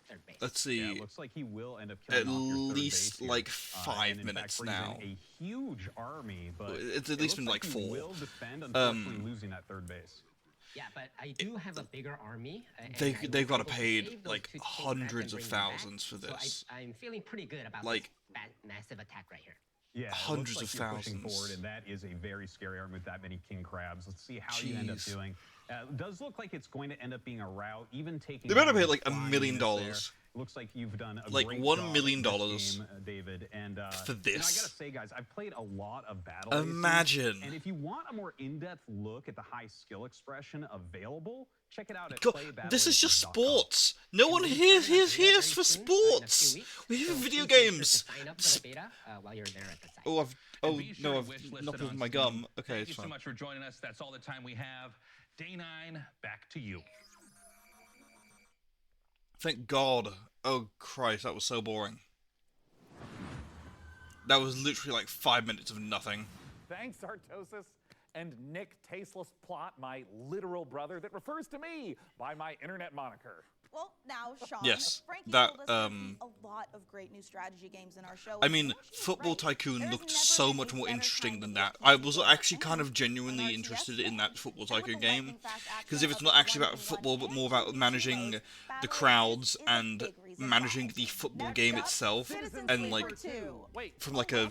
third base. Let's see. Yeah, it looks like he will end up At killing off your third least base here. like And 5 in minutes fact, now. brings in a huge army, but It's at least been like he 4. will defend, unfortunately losing that third base. Yeah, but I do have a bigger army. And They've got to to pay like hundreds of thousands for So this. I'm feeling pretty good about Like, this massive attack right here. Yeah, it hundreds looks like of you're pushing thousands. forward, and that is a very scary army with that many king crabs. Let's see how you end up Jeez. doing. Does look like it's going to end up being a rout, even taking. They better down pay the like $1 flying million. units there. Looks like you've done a Like great $1 job million in this game, David. And for this. You know, I gotta say, guys, I've played a lot of battle. Imagine. And if you want a more in-depth look at the high skill expression available, check it out at God, this is just sports. No one here here's for sports. We're here for video games. While you're there at the site. Oh Be sure no, to I've wish list knocked it with on my Steam. gum. Okay, Thank it's you so fine. much for joining us. That's all the time we have. Day 9, back to you. Thank God. Oh Christ, that was so boring. That was literally like 5 minutes of nothing. Thanks, Artosis. And Nick Tasteless Plot, my literal brother that refers to me by my internet moniker. Well, now, Sean, Yes, Frankie that, told us there'd be a lot of great new strategy games in our show. I and mean, you know, she's Football right. Tycoon There's looked never so been much a more better interesting time than to that. get I PC was games actually and kind of an genuinely RTS interested in that Football And with Tycoon the game. lightning fast Because action if it's of not actually about 1v1 football, but and more about 2v2 managing modes, the Battle crowds is a and big reason managing why. the football Next game up, itself, Citizen and Sleeper like 2. from like a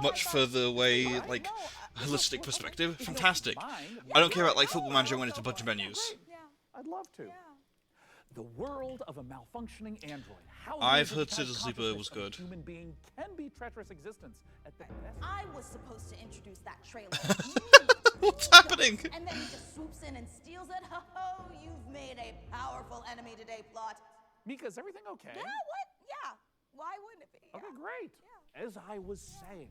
much further away, like holistic perspective, fantastic. I don't care about like Football Manager when it's a bunch of menus. I'd love to. The world of a malfunctioning android. How I've the heard digitized Citizen Sleeper consciousness was of a good. Human being can be treacherous existence at the best. I was supposed to introduce that trailer. What's happening? And then he just swoops in and steals it. Ho, you've made a powerful enemy today, Plot. Mika, is everything okay? Yeah, what? Yeah. Why wouldn't it be? Okay, great. As I was saying,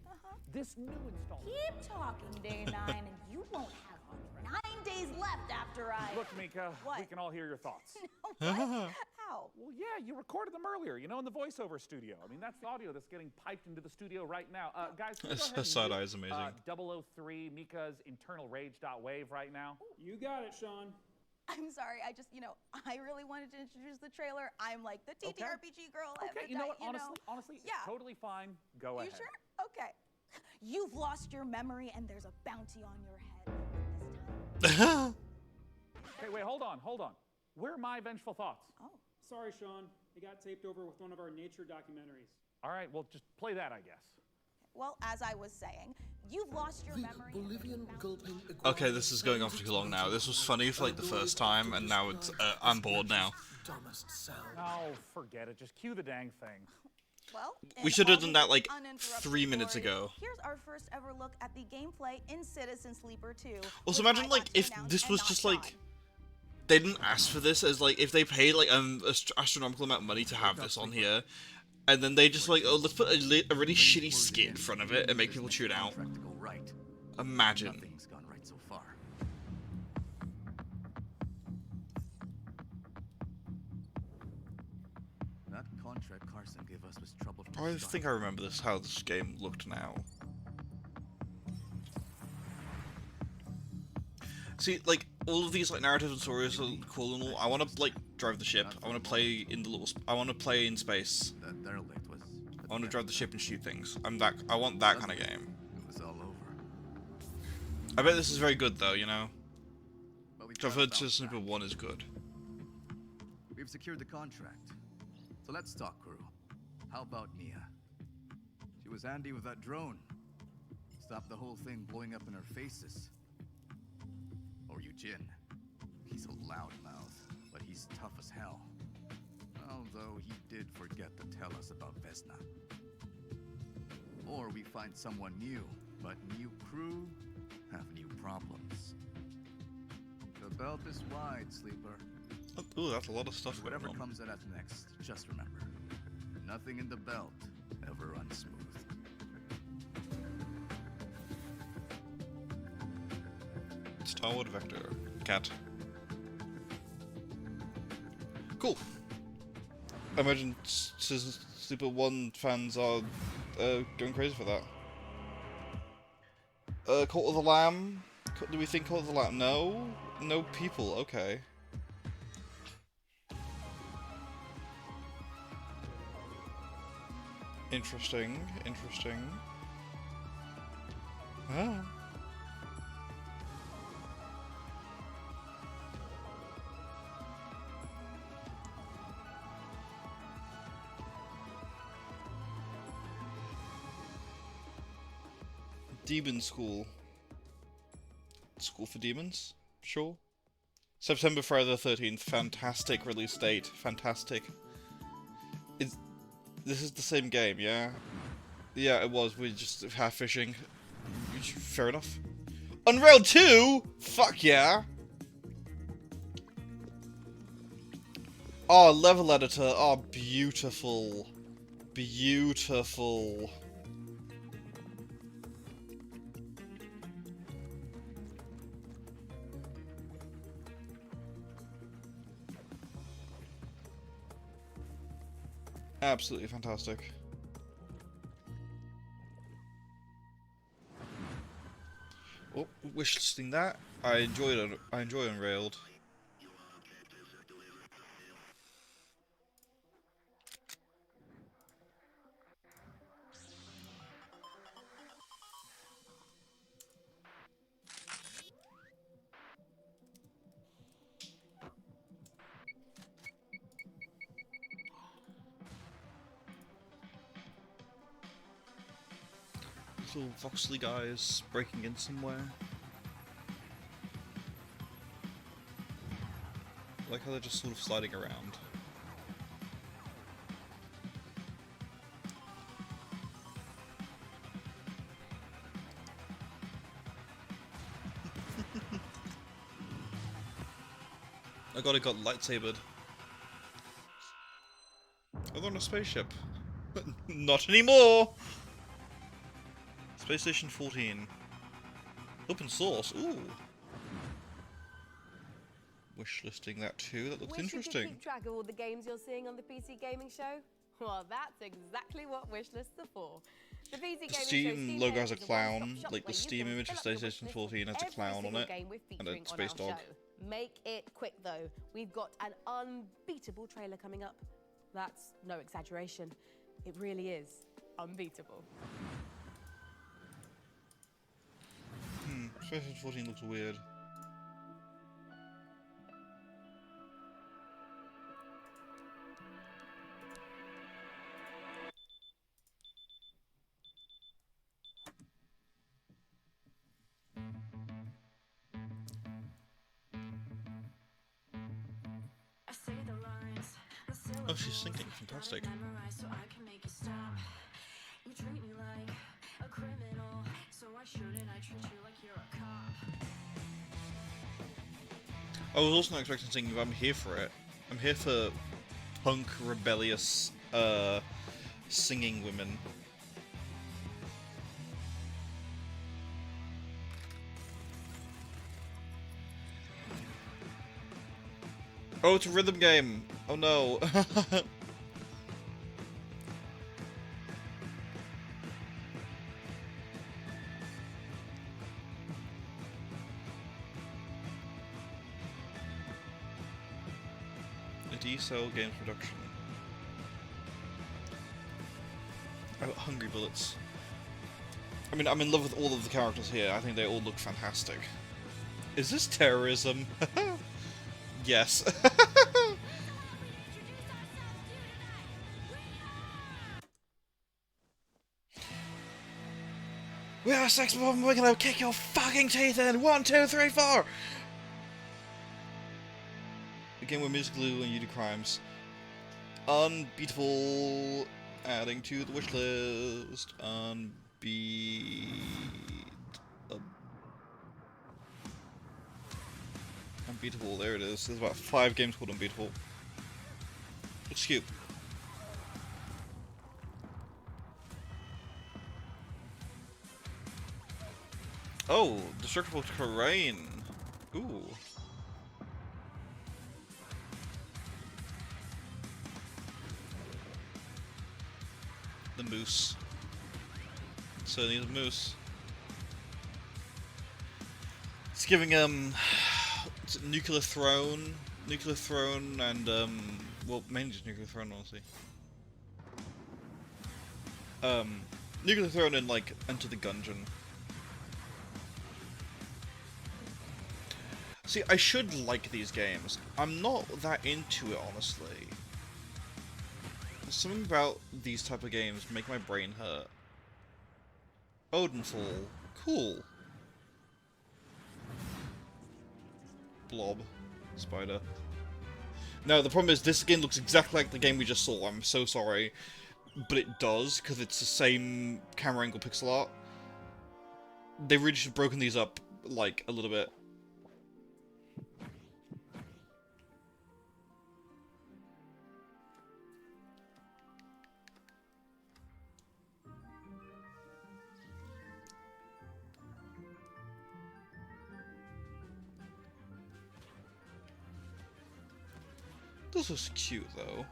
this new installment. Keep talking, Day 9, and you won't have 9 days left after I... Look, Mika, What? we can all hear your thoughts. What? How? Well, yeah, you recorded them earlier, you know, in the voiceover studio. I mean, that's the audio that's getting piped into the studio right now. Guys, can we go ahead Her and side mute, eye is amazing. 003 Mika's internal rage.wave right now? You got it, Sean. I'm sorry, I just, I really wanted to introduce the trailer. I'm like the TTRPG girl. Okay, you know what? Honestly, yeah. it's totally fine. Go ahead. You sure? Okay. You've lost your memory, and there's a bounty on your head. Okay, wait, hold on. Where are my vengeful thoughts? Oh. Sorry, Sean. It got taped over with one of our nature documentaries. All right, well, just play that, I guess. Well, as I was saying, you've lost your memory. Okay, this is going on for too long now. This was funny for like the first time, and now it's I'm bored now. No, forget it. Just cue the dang thing. Well, We in should have all done the that like uninterrupted 3 minutes glory, ago. Here's our first ever look at the gameplay in Citizen Sleeper 2. Also, which imagine I like got to if announce this and was not just Sean. like they didn't ask for this, as like if they paid like astronomical amount of money to have this on here, and then they just like, oh, let's put a really shitty skit in front of it and make people tune out. Imagine. Nothing's gone right so far. That contract Carson gave us was trouble from I the start. think I remember this how this game looked now. See, like all of these like narrative and stories are cool and all. I want to like drive the ship. I want to play in the little. I want to play in space. That derelict was. I want to drive the ship and shoot things. I want that kind of game. It was all over. I bet this is very good though. You know. But we've I've got heard about Citizen that. Sleeper 1 is good. We've secured the contract. So let's talk, crew. How about Nia? She was handy with that drone. Stopped the whole thing blowing up in our faces. Or Eugene. He's a loudmouth, but he's tough as hell. Although he did forget to tell us about Vesna. Or we find someone new, but new crew have new problems. The belt is wide, Sleeper. Oh, that's a lot of stuff Whatever going on. comes at us next, just remember, nothing in the belt ever runs smooth. Starward Vector. Cat. Cool. I imagine Citizen Sleeper 1 fans are going crazy for that. Cult of the Lamb? Do we think Cult of the Lamb? No? No people, okay. Interesting, interesting. Ah. Demon School. School for Demons? Sure. September, Friday the 13th. Fantastic release date. Fantastic. This is the same game, yeah? Yeah, it was. We're just half fishing. Fair enough. Unreal 2? Fuck yeah! Oh, level editor. Oh, beautiful. Beautiful. Absolutely fantastic. Oh, wishlisting that. I enjoy Unrailed. Little voxely guys breaking in somewhere. I like how they're just sort of sliding around. I got lightsabered. Oh, they're on a spaceship. Not anymore! Space Station 14. Open source, ooh. Wishlisting that too, that looks Wish interesting. You could keep track of all the games you're seeing on the PC Gaming Show? Well, that's exactly what wishlists are for. The PC Gaming Show Steam logo has a is clown, one-stop shop like the where you Steam can image of fill up your Station wishlist 14 has a every clown on single it, game we're and a featuring space on our dog. show. Make it quick though. We've got an unbeatable trailer coming up. That's no exaggeration. It really is unbeatable. Station 14 looks weird. Oh, she's singing. Fantastic. You treat me like a criminal, so why shouldn't I treat you like you're a cop? I was also not expecting singing, but I'm here for it. I'm here for punk, rebellious, singing women. Oh, it's a rhythm game! Oh no! D-Cell Games Production. Oh, Hungry Bullets. I mean, I'm in love with all of the characters here. I think they all look fantastic. Is this terrorism? Yes. We are a sex bomb, we're gonna kick your fucking teeth in! 1, 2, 3, 4! Again, we're Music Glue and you do crimes. Unbeatable. Adding to the wish list. Unbeatable, there it is. There's about 5 games called Unbeatable. Looks cute. Oh, destructible terrain. Ooh. The moose. So need a moose. It's giving Nuclear Throne, and well, mainly just Nuclear Throne, honestly. Nuclear Throne and like Enter the Gungeon. See, I should like these games. I'm not that into it, honestly. There's something about these type of games make my brain hurt. Odenfall. Cool. Blob. Spider. No, the problem is this again looks exactly like the game we just saw. I'm so sorry. But it does, because it's the same camera angle pixel art. They really should have broken these up, like, a little bit. This looks cute, though.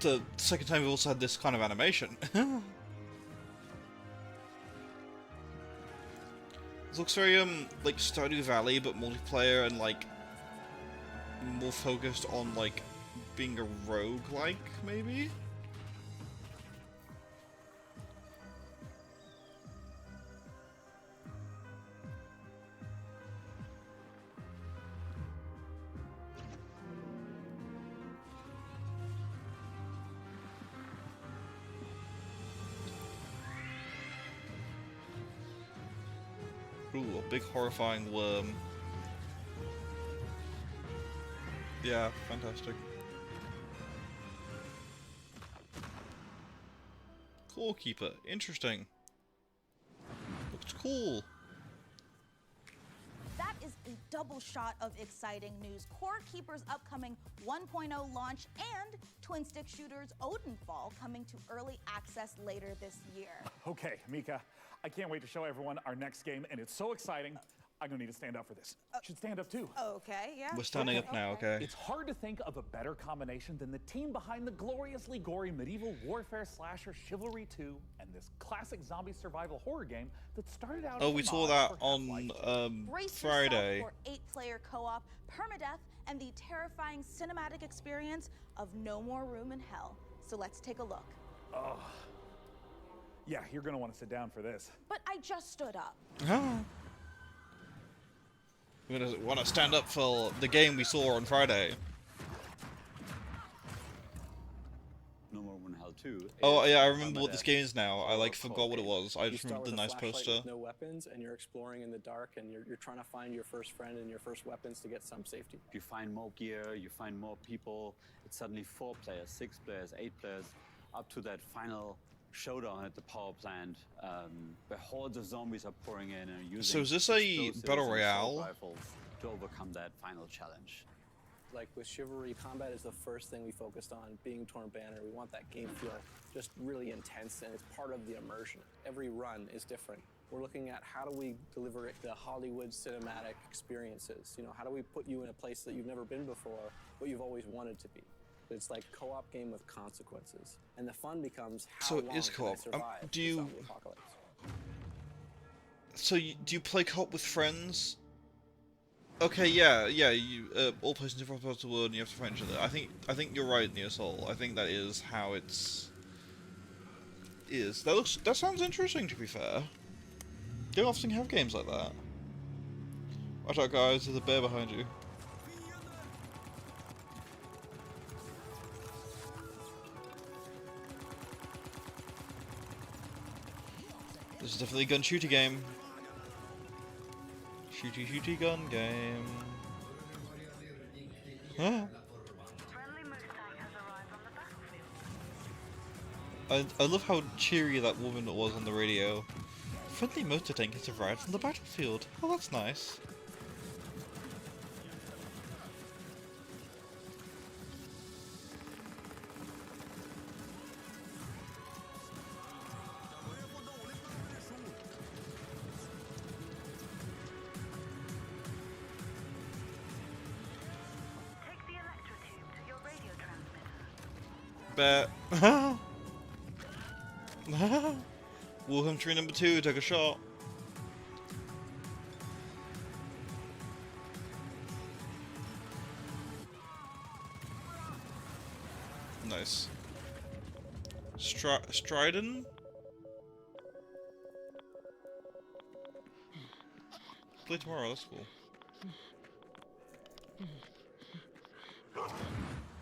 The second time we've also had this kind of animation. This looks very, like Stardew Valley, but multiplayer and, like, more focused on, like, being a rogue-like, maybe? Ooh, a big horrifying worm. Yeah, fantastic. Core Keeper, interesting. Looks cool. That is a double shot of exciting news. Core Keeper's upcoming 1.0 launch and twin stick shooters Odenfall coming to early access later this year. Okay, Mika, I can't wait to show everyone our next game, and it's so exciting. I'm gonna need to stand up for this. Should stand up too. Okay, yeah. We're standing up now, okay? It's hard to think of a better combination than the team behind the gloriously gory medieval warfare slasher Chivalry 2 and this classic zombie survival horror game that started out. Oh, as a we saw mod that for on Brace Friday. yourself for 8-player co-op, permadeath, and the terrifying cinematic experience of No More Room in Hell. So let's take a look. Oh. Yeah, you're gonna want to sit down for this. But I just stood up. We're gonna want to stand up for the game we saw on Friday. No More Room in Hell 2. Oh yeah, I remember what this game is now. I like forgot what it was. I You just start remember the with a nice flashlight poster. with no weapons, and you're exploring in the dark, and you're trying to find your first friend and your first weapons to get some safety. You find more gear, you find more people. It's suddenly 4 players, 6 players, 8 players, up to that final showdown at the power plant, where hordes of zombies are pouring in and are using So is this a explosives battle and royale? assault rifles to overcome that final challenge. Like with Chivalry, combat is the first thing we focused on. Being Torn Banner, we want that game feel just really intense, and it's part of the immersion. Every run is different. We're looking at how do we deliver it the Hollywood cinematic experiences. You know, how do we put you in a place that you've never been before, but you've always wanted to be. It's like co-op game with consequences, and the fun becomes how So it long is can I co-op. survive Do the you? zombie apocalypse? So do you play co-op with friends? Okay, yeah. You all players in different parts of the world, and you have to find each other. I think you're right, Neo Soul. I think that is how it's is. That sounds interesting. To be fair, they often have games like that. Watch out, guys! There's a bear behind you. This is definitely a gun shooty game. Shooty gun game. Huh? I love how cheery that woman was on the radio. Friendly motor tank has arrived on the battlefield. Oh, that's nice. Bet. Wilhelm tree number 2, take a shot. Nice. Stridon? Play tomorrow, that's cool.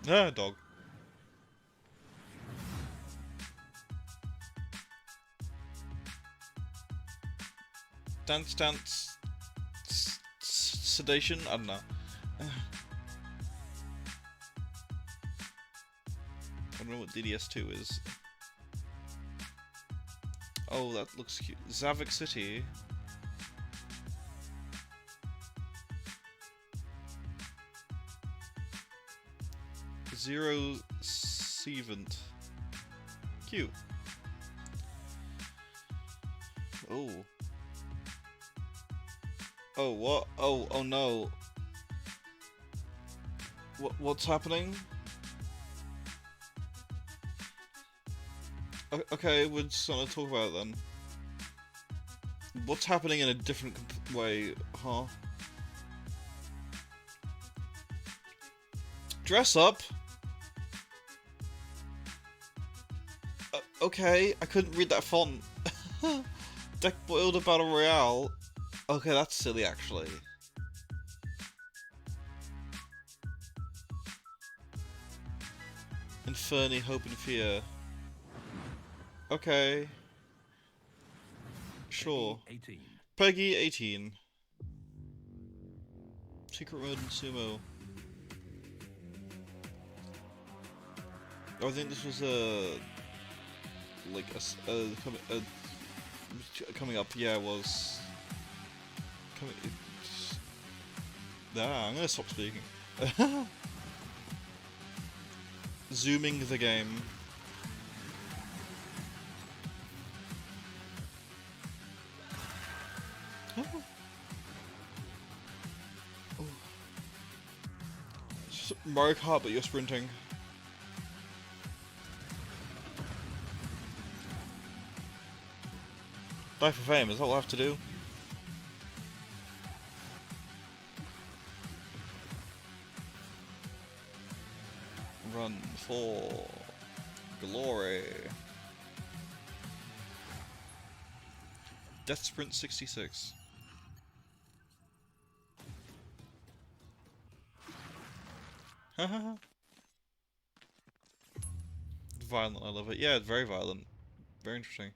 Ah, dog. Dance sedation? I don't know. I don't know what DDS2 is. Oh, that looks cute. Zavik City. Zero Sevent. Cute. Oh. Oh, what? Oh no. What's happening? Okay, we're just gonna talk about it then. What's happening in a different way, huh? Dress up? Okay, I couldn't read that font. Deck Builder Battle Royale. Okay, that's silly actually. Inferni, Hope and Fear. Okay. Sure. Peggy 18. Secret Mode and Sumo. Oh, I think this was like coming up. Yeah, it was. I'm gonna stop speaking. Zooming the game. It's Mario Kart, but you're sprinting. Die for fame, is that what I have to do? Run for glory. Death Sprint 66. Violent, I love it. Yeah, it's very violent. Very interesting.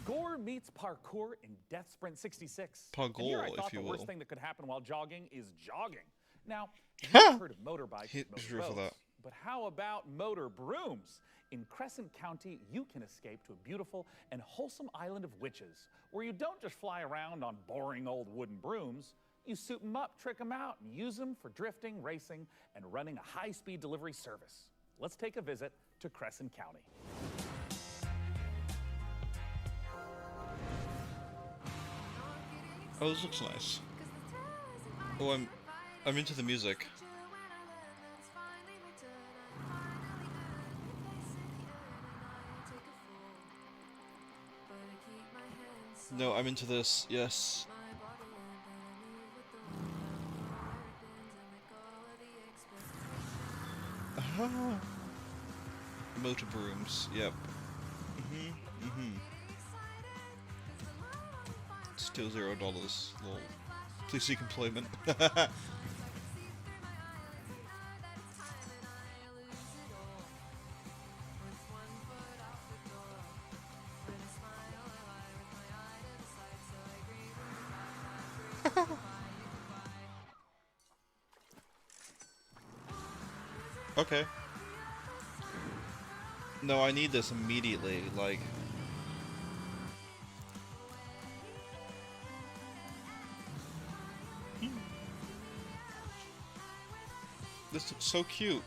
Gore meets parkour in Death Sprint 66. Parkour, and here I thought if you the worst will. thing that could happen while jogging is jogging. Now, you've heard of motorbikes, History motor for boats, that. but how about motor brooms? In Crescent County, you can escape to a beautiful and wholesome island of witches, where you don't just fly around on boring old wooden brooms. You suit them up, trick them out, and use them for drifting, racing, and running a high-speed delivery service. Let's take a visit to Crescent County. Oh, this looks nice. Oh, I'm into the music. No, I'm into this. Yes. Motor brooms. Yep. Still $0. Lol. Please seek employment. Okay. No, I need this immediately, like... This looks so cute.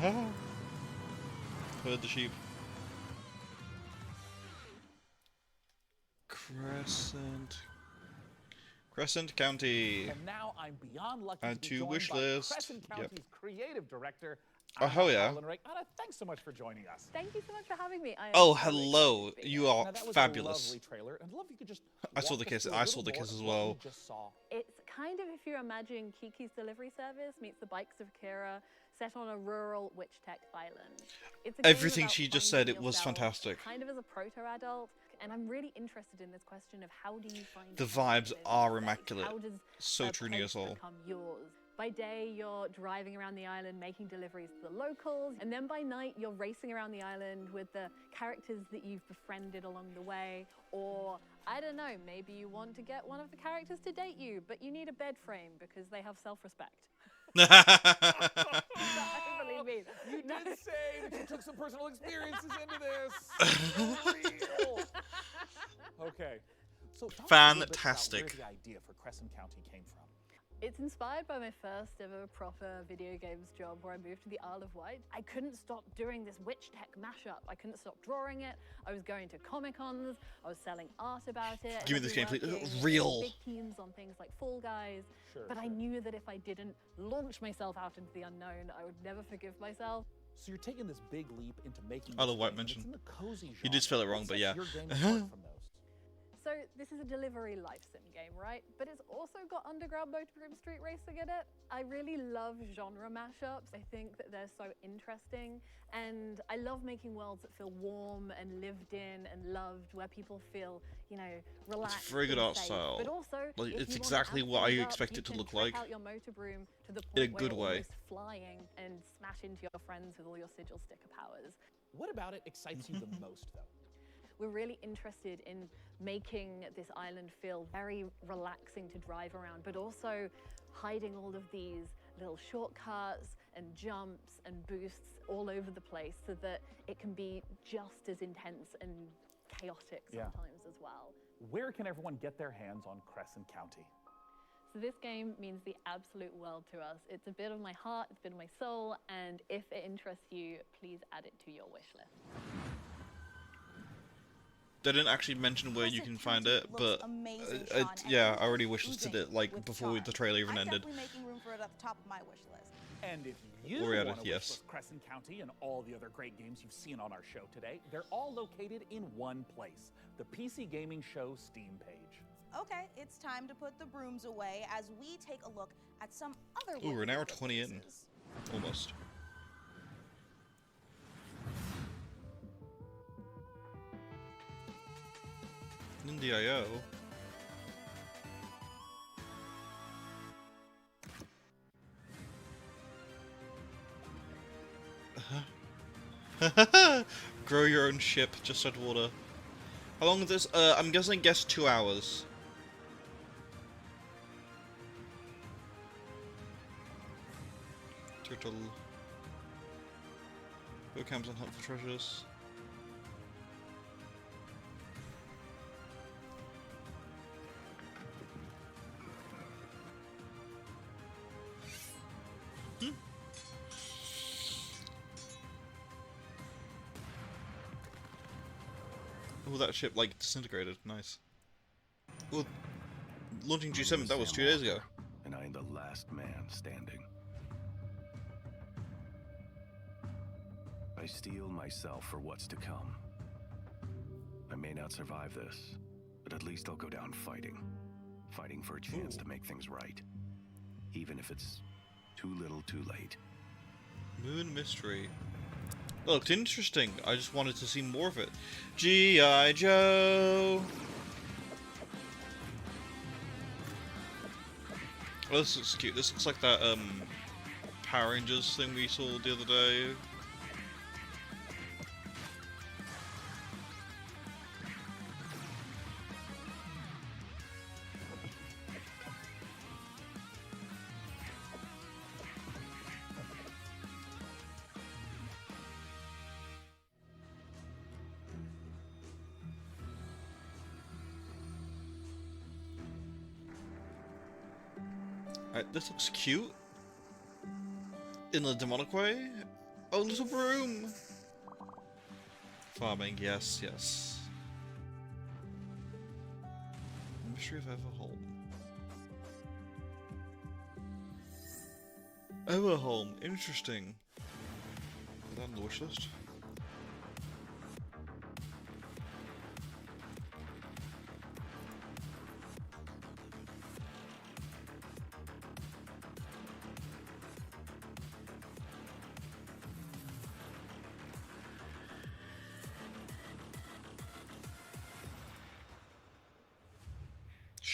Heard the sheep. Crescent County. And now I'm beyond lucky Add to be to joined wish by list. Crescent Yep. County's creative director, Oh, hell yeah. Anna, thanks so much for joining us. Thank you so much for having me. I am Oh, so hello. excited to be You here. are Now, that was fabulous. A lovely trailer. I'd love if you could just I saw walk the us kiss. through a I little saw the more kiss as of what well. we just saw. It's kind of if you're imagining Kiki's Delivery Service meets the Bikes of Kira, set on a rural witch tech island. It's a game Everything about she just finding said, it was yourself fantastic. Kind of as a proto-adult, and I'm really interested in this question of how do you find The yourself vibes in are this space? immaculate. How does So a true to your place soul. become yours? By day, you're driving around the island making deliveries to the locals, and then by night, you're racing around the island with the characters that you've befriended along the way. Or, I don't know, maybe you want to get one of the characters to date you, but you need a bed frame because they have self-respect. You did say that you took some personal experiences into this. For real. Okay. So talk a little bit about Fantastic. where the idea for Crescent County came from. It's inspired by my first ever proper video games job where I moved to the Isle of Wight. I couldn't stop doing this witch tech mashup. I couldn't stop drawing it. I was going to Comic-Cons. I was selling art about it. Give me this I'd be gameplay. working with Real. Big teams on things like Fall Guys. Sure, but I knew that if I didn't launch myself out into the unknown, I would never forgive myself. So you're taking this big leap into making Isle of this Wight game, and mention. it's in the cozy genre. You did spell it wrong, What but sets yeah. your game apart from those? So this is a delivery life sim game, right? But it's also got underground motorroom street racing in it. I really love genre mashups. I think that they're so interesting. And I love making worlds that feel warm and lived in and loved, where people feel, you know, relaxed. It's very good and art safe. style. But also, Like, if it's you exactly wanna what I amp things up, expect you it to can look trick like. out your motor broom to the point In a where good you're way. almost flying and smash into your friends with all your sigil sticker powers. What about it excites you the most, though? We're really interested in making this island feel very relaxing to drive around, but also hiding all of these little shortcuts and jumps and boosts all over the place so that it can be just as intense and chaotic Yeah. sometimes as well. Where can everyone get their hands on Crescent County? So this game means the absolute world to us. It's a bit of my heart, it's a bit of my soul, and if it interests you, please add it to your wish list. They didn't actually mention where you can find it, but amazing, yeah, Sean, I already wishlisted it like with before charm. the trailer even I'm ended. definitely making room for it at the top of my wish list. And if you Or added, want to yes. wish list Crescent County and all the other great games you've seen on our show today, they're all located in one place, the PC Gaming Show Steam page. Okay, it's time to put the brooms away as we take a look at some other. Ooh, we're an hour wonderful 20 in. releases. Almost. Indie.io. Grow your own ship, just add water. How long is this? I'm guess 2 hours. Turtle. Go camps and hunt for treasures. Oh, that ship, like, disintegrated. Nice. Well, launching G7, that was 2 days ago. And I am the last man standing. I steel myself for what's to come. I may not survive this, but at least I'll go down fighting. Fighting for a chance to make things right. Even if it's too little too late. Moon Mystery. That looked interesting. I just wanted to see more of it. G.I. Joe! Oh, this looks cute. This looks like that, Power Rangers thing we saw the other day. Alright, this looks cute. In a demonic way. Oh, little broom! Farming, yes, yes. Mystery of Everholm. Everholm, interesting. Is that on the wish list?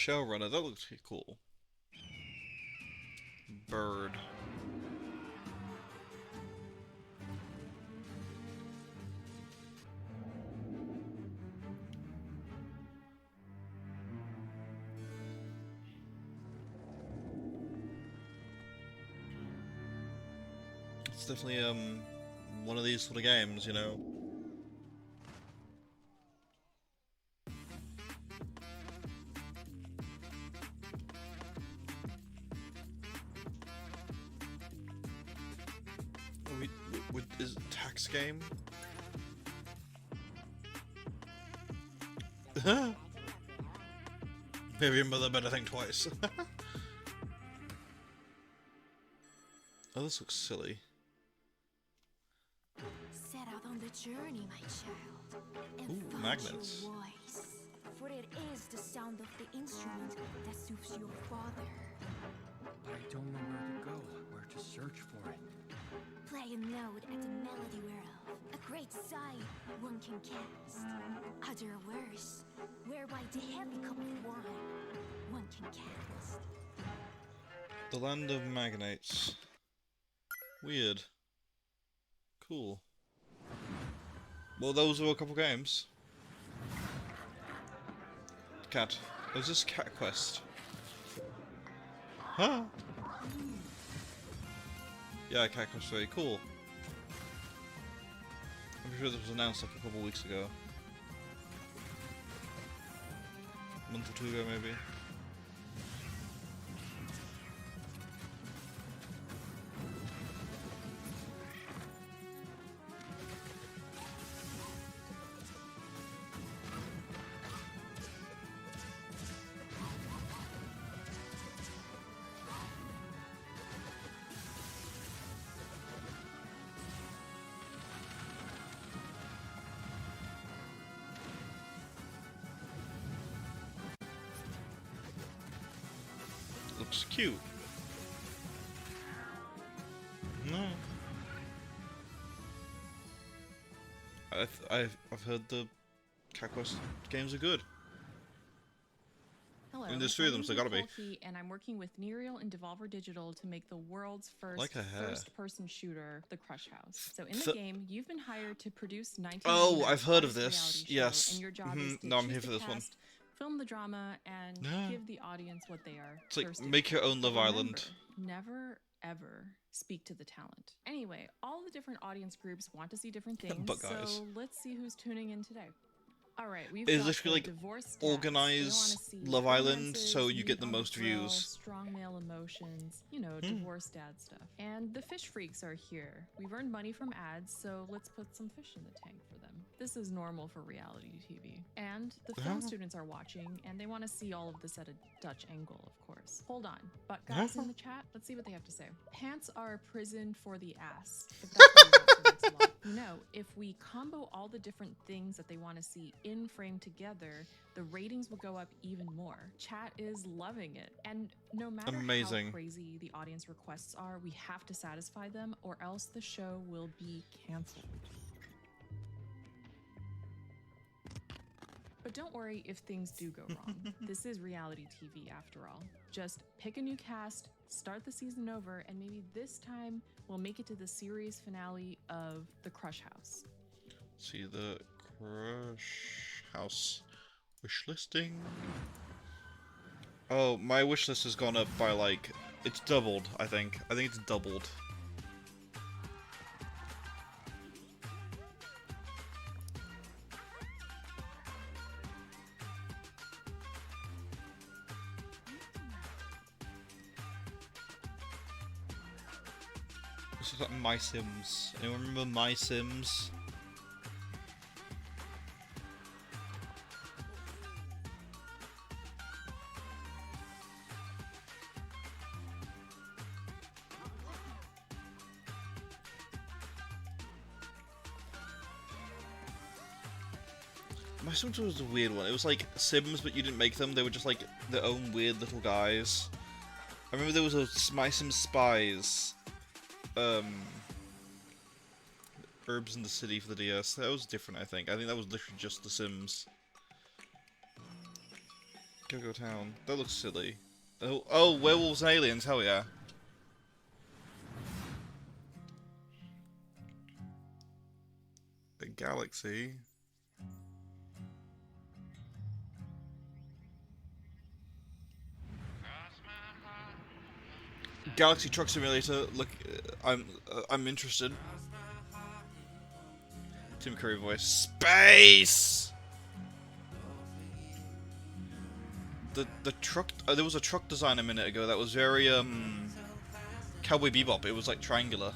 Shellrunner, that looks cool. bird. It's definitely one of these sort of games, you know. Is it a tax game? Maybe your mother better think twice. Oh, this looks silly. Set out on the journey, my child, and Ooh, find magnets. your voice. For it is the sound of the instrument that soothes your father. But I don't know where to go, where to search for it. Play a note at the melody whereof a great sigh one can cast. Other worse, whereby the heavy cup of wine one can cast. The Land of Magnates. Weird. Cool. Well, those were a couple games. Cat. There's this Cat Quest. Huh? Yeah, Cat Quest 3. Cool. I'm sure this was announced like a couple weeks ago. A month or two ago, maybe. Looks cute. No. I've heard the Cat Quest games are good. Hello, I mean, there's three of them, so I'm gotta be. Polkey, and I'm working with Nereal and Devolver Digital to make the world's first Like her hair. first-person shooter, The Crush House. So in the So- game, you've been hired to produce 1999's Oh, I've heard of hottest this. reality show, Yes. and your job is Mhm. to No, I'm choose here the for this one. cast, film the drama, and Yeah. give the audience what they are It's like, thirsting make your for. own Love But Island. remember, never ever speak to the talent. Anyway, all the different audience groups want to see different things, But guys. so let's see who's tuning in today. All right, we've It's got literally the like divorced dads. They wanna organize see Love Island romances, so you meat get the on most grill, views. strong male emotions, you know, divorced dad stuff. And the fish freaks are here. We've earned money from ads, so let's put some fish in the tank for them. This is normal for reality TV. And the film students are watching, and they want to see all of this at a Dutch angle, of course. Hold on, but guys in the chat, let's see what they have to say. Pants are a prison for the ass. If that's what you want for next vlog. You know, if we combo all the different things that they want to see in frame together, the ratings will go up even more. Chat is loving it. And no matter Amazing. how crazy the audience requests are, we have to satisfy them or else the show will be canceled. But don't worry if things do go wrong. This is reality TV after all. Just pick a new cast, start the season over, and maybe this time we'll make it to the series finale of The Crush House. See the Crush House wish listing. Oh, my wish list has gone up by like, it's doubled, I think. I think it's doubled. This is like My Sims. Anyone remember My Sims? My Sims was a weird one. It was like Sims, but you didn't make them. They were just like their own weird little guys. I remember there was a My Sims Spies. Herbs in the City for the DS. That was different, I think. I think that was literally just The Sims. Go Town. That looks silly. Oh, Werewolves and Aliens. Hell yeah. Galaxy. Galaxy Truck Simulator. Look, I'm interested. Tim Curry voice. Space. The truck. There was a truck design a minute ago that was very Cowboy Bebop. It was like triangular.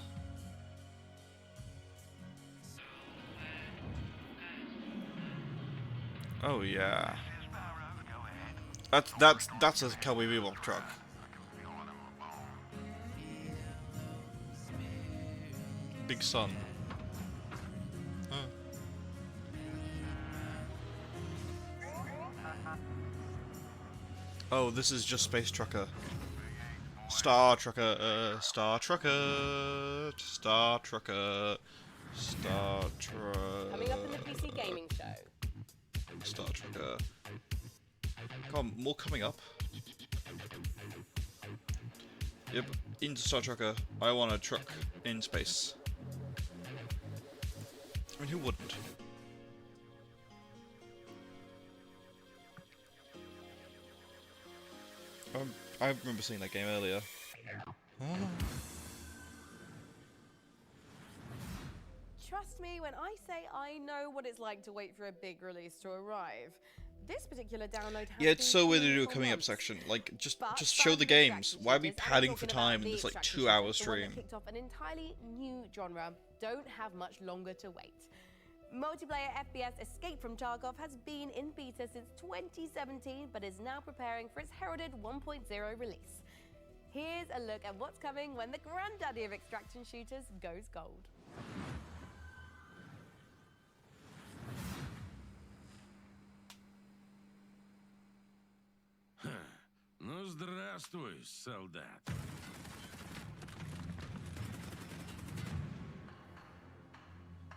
Oh yeah. That's a Cowboy Bebop truck. Big Sun. Huh. Oh, this is just Space Trucker. Star Trucker, Star Trucker, Star Trucker, Star Trucker. Coming up in the PC Gaming Show. Star Trucker. Come on, more coming up. Yep, into Star Trucker. I want a truck in space. I mean, who wouldn't? I remember seeing that game earlier. Trust me when I say I know what it's like to wait for a big release to arrive. This particular download has Yeah, it's so weird to do a for coming up months. section. Like, just But show the fans of games. extraction Why are we shooters, and I'm padding for talking about time in the this like extraction 2-hour shooters, the one that stream? kicked off an entirely new genre, don't have much longer to wait. Multiplayer FPS Escape from Tarkov has been in beta since 2017, but is now preparing for its heralded 1.0 release. Here's a look at what's coming when the granddaddy of extraction shooters goes gold. Ну, здравствуй, солдат.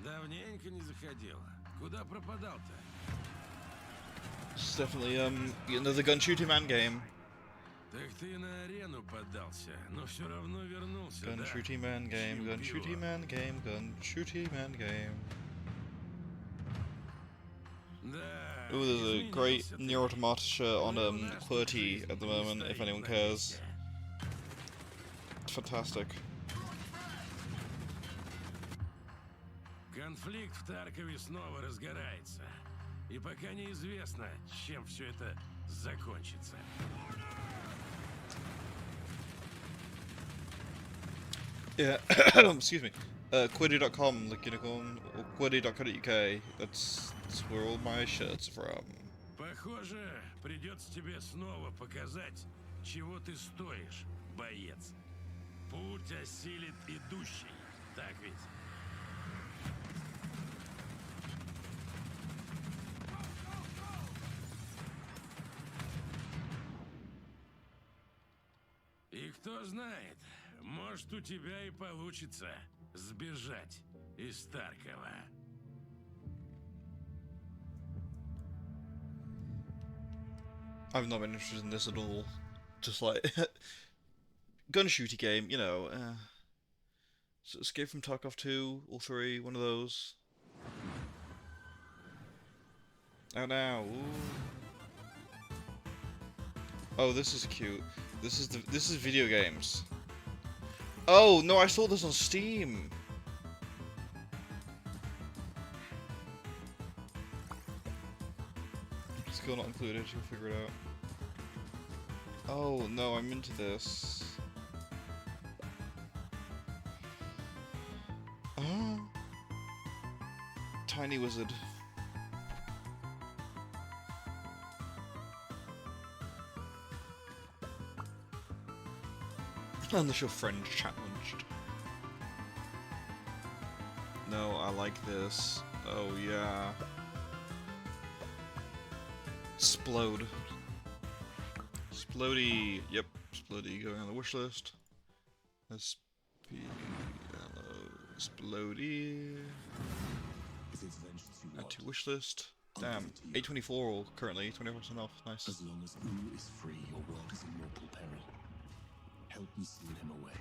Давненько не заходил. Куда пропадал-то? It's definitely another gun shooting man game. Так ты на арену поддался, но все равно вернулся, Gun да? shooting man game, gun shooting man game, gun shooting man game. Ooh, there's a great Nier Automata shirt on QWERTY at the moment, if anyone cares. It's fantastic. Конфликт в Таркове снова разгорается. И пока неизвестно, чем все это закончится. Yeah, excuse me. QWERTY.com, like unicorn, or QWERTY.co.uk. That's where all my shirts are from. Похоже, придется тебе снова показать, чего ты стоишь, боец. Путь осилит идущий, так ведь? И кто знает, может, у тебя и получится сбежать из Таркова. I've not been interested in this at all. Just like gun shooty game, you know. So Escape from Tarkov 2 or 3, one of those. Out now. Ooh. Oh, this is cute. This is video games. Oh no, I saw this on Steam. Skill not included. You'll figure it out. Oh no, I'm into this. Oh. Tiny Wizard. Unless your friend challenged. No, I like this. Oh yeah. Splode. Splody. Yep, Splody going on the wish list. Splody. Add to wish list. Damn, 824 currently, 20% off. Nice. As long as Uru is free, your world is in mortal peril. Help me seal him away.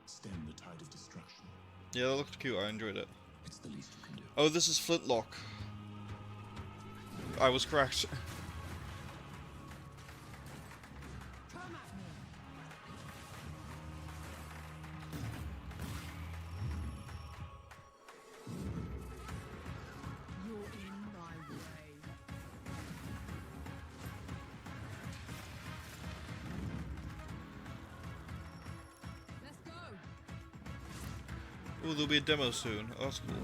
Stem the tide of destruction. Yeah, that looked cute. I enjoyed it. It's the least you can do. Oh, this is Flintlock. I was correct. Oh, there'll be a demo soon. Oh, that's cool.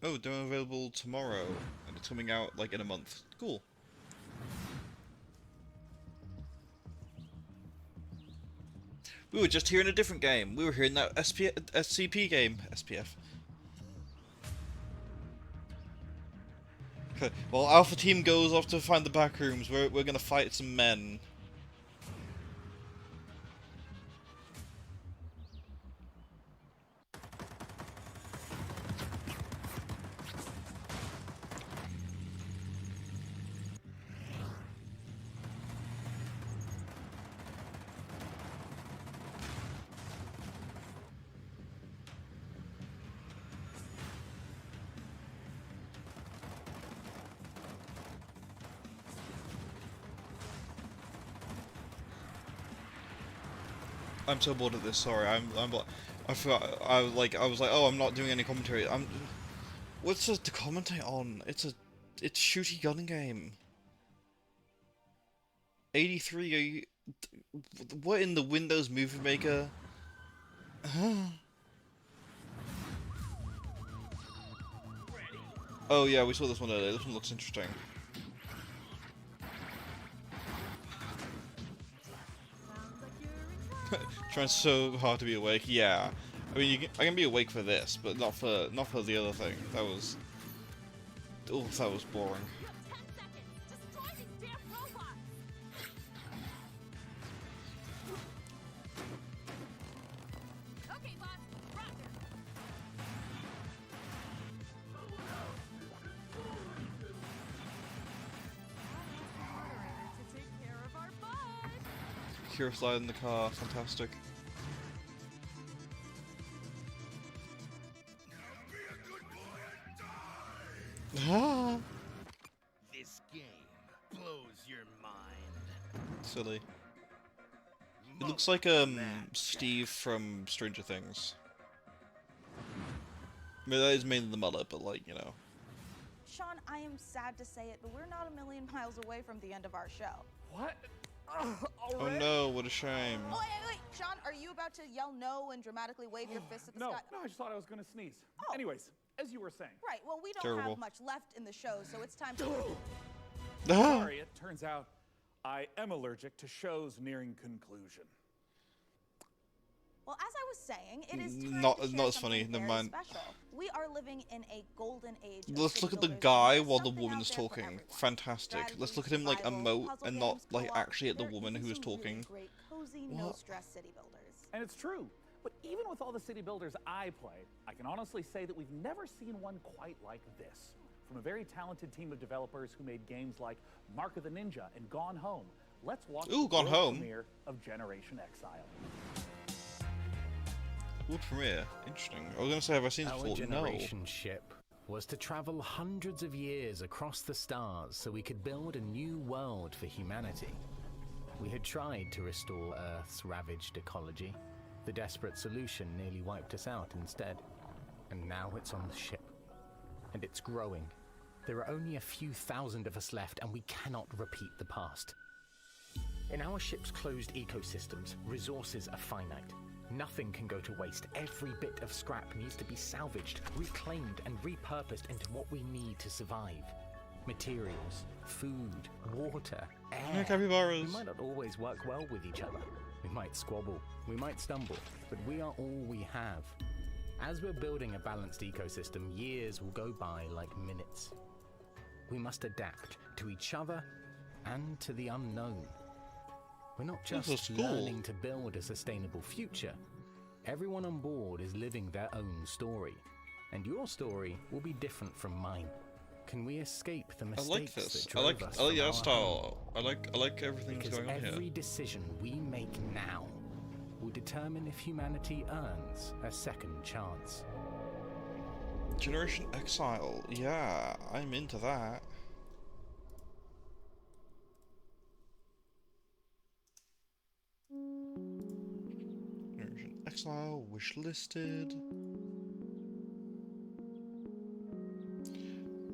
Oh, demo available tomorrow, and it's coming out like in a month. Cool. We were just here in a different game. We were here in that SCP game. SPF. Okay, well, Alpha Team goes off to find the back rooms. We're gonna fight some men. I'm so bored of this. Sorry, I forgot. I was like, oh, I'm not doing any commentary. What's to commentate on? It's shooty gun game. 83. Are you? What in the Windows Movie Maker? Oh yeah, we saw this one earlier. This one looks interesting. Trying so hard to be awake. Yeah, I mean, I can be awake for this, but not for the other thing. That was, oh, that was boring. Cure slide in the car, fantastic. Ah. This game blows your mind. Silly. It looks like Steve from Stranger Things. I mean, that is mainly the mullet, but like, you know. Sean, I am sad to say it, but we're not a million miles away from the end of our show. What? Oh no, what a shame. Oh, wait. Sean, are you about to yell no and dramatically wave your fist at the sky? No, I just thought I was going to sneeze. Oh. Anyways, as you were saying. Right, well, we don't have much left in the show, so it's time to... Sorry, it turns out I am allergic to shows nearing conclusion. Well, as I was saying, it is time not to share as funny. something Never very mind. special. We are living in a golden age. Let's look at the guy while the woman's talking. Fantastic. Let's look at him like emote and not like actually at the woman who is talking. Great, cozy, no-stress city builders. And it's true. But even with all the city builders I play, I can honestly say that we've never seen one quite like this. From a very talented team of developers who made games like Mark of the Ninja and Gone Home, let's watch the Gone Home premiere of Generation Exile. World premiere? Interesting. I was gonna say, have I seen this Our before? generation ship was to travel hundreds of years across the stars so we could build a new world for humanity. We had tried to restore Earth's ravaged ecology. The desperate solution nearly wiped us out instead. And now it's on the ship. And it's growing. There are only a few thousand of us left, and we cannot repeat the past. In our ship's closed ecosystems, resources are finite. Nothing can go to waste. Every bit of scrap needs to be salvaged, reclaimed, and repurposed into what we need to survive. Materials, food, water, air. Capybaras. We might not always work well with each other. We might squabble, we might stumble, but we are all we have. As we're building a balanced ecosystem, years will go by like minutes. We must adapt to each other and to the unknown. We're not just learning to build a sustainable future. Everyone on board is living their own story, and your story will be different from mine. Can we escape the I mistakes like this. that I drove like us the from our art style. home? I like everything that's Because going on here. every decision we make now will determine if humanity earns a second chance. Generation Exile. Yeah, I'm into that. Generation Exile, wish listed.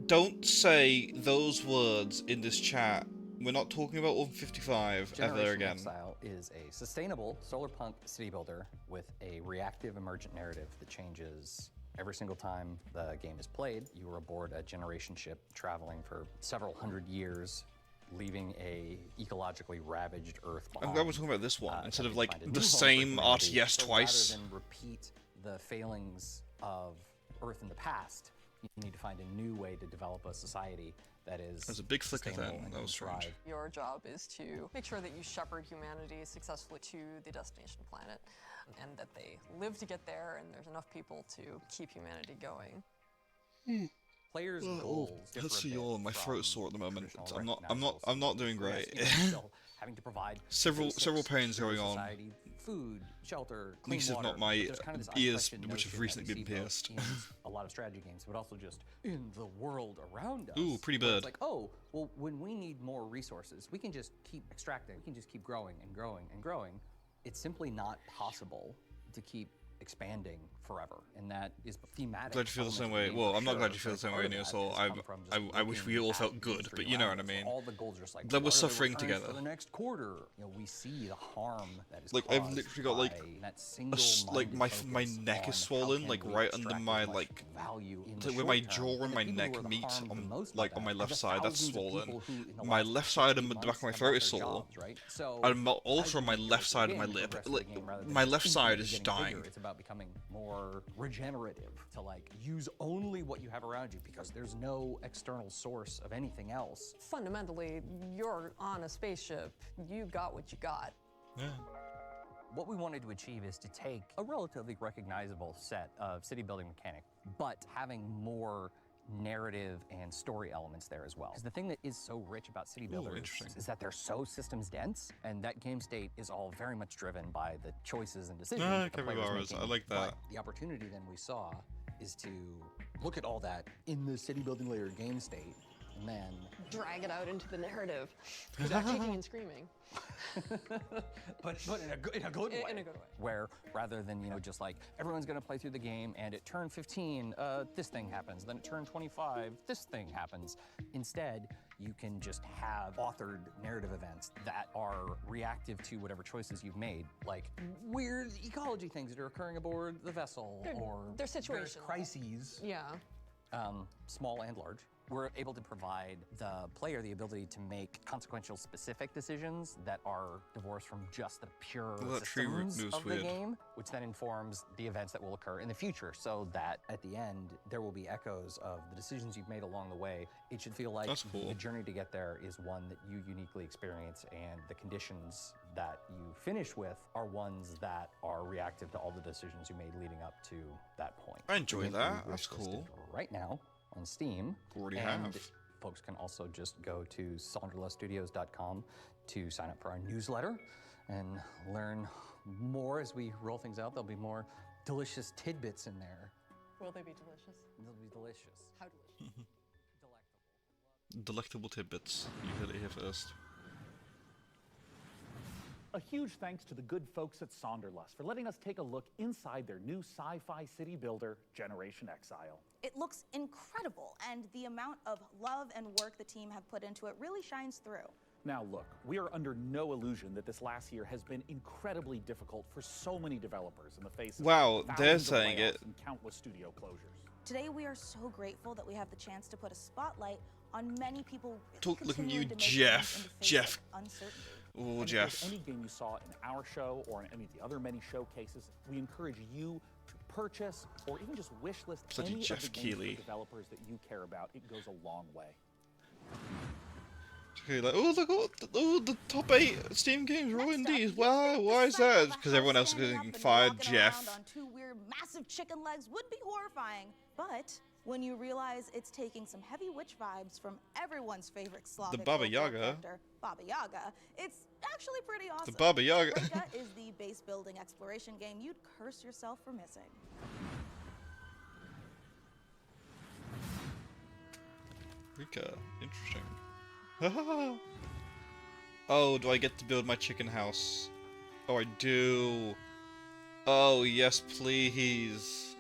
Don't say those words in this chat. We're not talking about 155 ever Generation again. Exile is a sustainable solar punk city builder with a reactive emergent narrative that changes every single time the game is played. You are aboard a generation ship traveling for several hundred years, leaving a ecologically ravaged Earth behind. I'm glad we're talking about this one instead of to like find a new the home for same humanity. RTS So twice. rather than repeat the failings of Earth in the past, you need to find a new way to develop a society that is There's a big flicker sustainable then. and That was can strange. thrive. Your job is to make sure that you shepherd humanity successfully to the destination planet and that they live to get there and there's enough people to keep humanity going. Players' Oh, goals differ that's a bit yawn. My from throat's sore at the moment. traditional I'm not doing great. Yes, you know, still having to provide several basics pains to going on. society, food, shelter, At clean least it's water. not my But there's kind of this ears, unquestioned which have notion recently that we been see both pierced. in a lot of strategy games, but also just in the world around us. Ooh, pretty where bird. It's like, oh, well, when we need more resources, we can just keep extracting. We can just keep growing and growing and growing. It's simply not possible to keep expanding forever, and that is thematic. Glad you feel the same way. element of the game well, for I'm not sure, glad you feel the but same part way, of Neil. that So has come from just I wish we looking all at felt the good, history but you know around what I us. mean. All the goals are just like, Glad we're what are the suffering returns together. for the next quarter. You know, we see the harm that is Like I've caused literally got like by that like my single-minded neck focus is on how swollen, can like we right under extract my as much like value in the where short my term. jaw and And the my people neck who are the meet harmed the on most by like on that my are left the side. That's thousands of swollen. people who, in the My last left side 18 and the back of my months throat have is lost their sore. jobs, right? So And also as on you my go left through the side of my game, you lip. progress through the game rather than My left side infinitely is getting dying. bigger. It's about becoming more regenerative, to like use only what you have around you because there's no external source of anything else. Fundamentally, you're on a spaceship. You got what you got. Yeah. What we wanted to achieve is to take a relatively recognizable set of city building mechanics, but having more narrative and story elements there as well. Because the thing that is so rich about city builders is that they're so systems dense, and that game state is all very much driven by the choices and decisions that the players capybaras. making. I like that. But the opportunity then we saw is to look at all that in the city building layer game state, and then Drag it out into the narrative. Without kicking and screaming. but in a good way. In a good way. Where rather than, you know, just like everyone's gonna play through the game and at turn 15, this thing happens, then at turn 25, this thing happens. Instead, you can just have authored narrative events that are reactive to whatever choices you've made, like weird ecology things that are occurring aboard the vessel, They're various situational. crises, Yeah. small and large. We're able to provide the player the ability to make consequential specific decisions that are divorced from just the pure Well, that tree root systems was of the weird. game, which then informs the events that will occur in the future, so that at the end, there will be echoes of the decisions you've made along the way. It should feel like That's cool. the journey to get there is one that you uniquely experience, and the conditions that you finish with are ones that are reactive to all the decisions you made leading up to that point. I enjoy The game that. is That's wishlisted cool. right now on Steam. Already and have. folks can also just go to sonderluststudios.com to sign up for our newsletter and learn more as we roll things out. There'll be more delicious tidbits in there. Will they be delicious? They'll be delicious. How delicious? Delectable tidbits. You heard it here first. A huge thanks to the good folks at Sonderlust for letting us take a look inside their new sci-fi city builder, Generation Exile. It looks incredible, and the amount of love and work the team have put into it really shines through. Now look, we are under no illusion that this last year has been incredibly difficult for so many developers in the face of Wow, they're thousands of saying layoffs it. and countless studio closures. Today, we are so grateful that we have the chance to put a spotlight on many people Look at you, continuing to make Jeff. games in the face Jeff. of uncertainty. Oh, And if Jeff. there's any game you saw in our show or in any of the other many showcases, we encourage you to purchase or even just wish list Bloody any Jeff of the games Keighley. for developers that you care about. It goes a long way. Okay, like, oh look, the top 8 Steam games are all indies. Why is that? Because everyone else is getting fired, Jeff. On two weird, massive chicken legs would be horrifying, but when you realize it's taking some heavy witch vibes from everyone's favorite Slavic Baba folklore Yaga. character, Baba Yaga. It's actually pretty awesome. The Baba Yaga. Rika is the base building exploration game you'd curse yourself for missing. Rika, interesting. Oh, do I get to build my chicken house? Oh, I do. Oh, yes, please.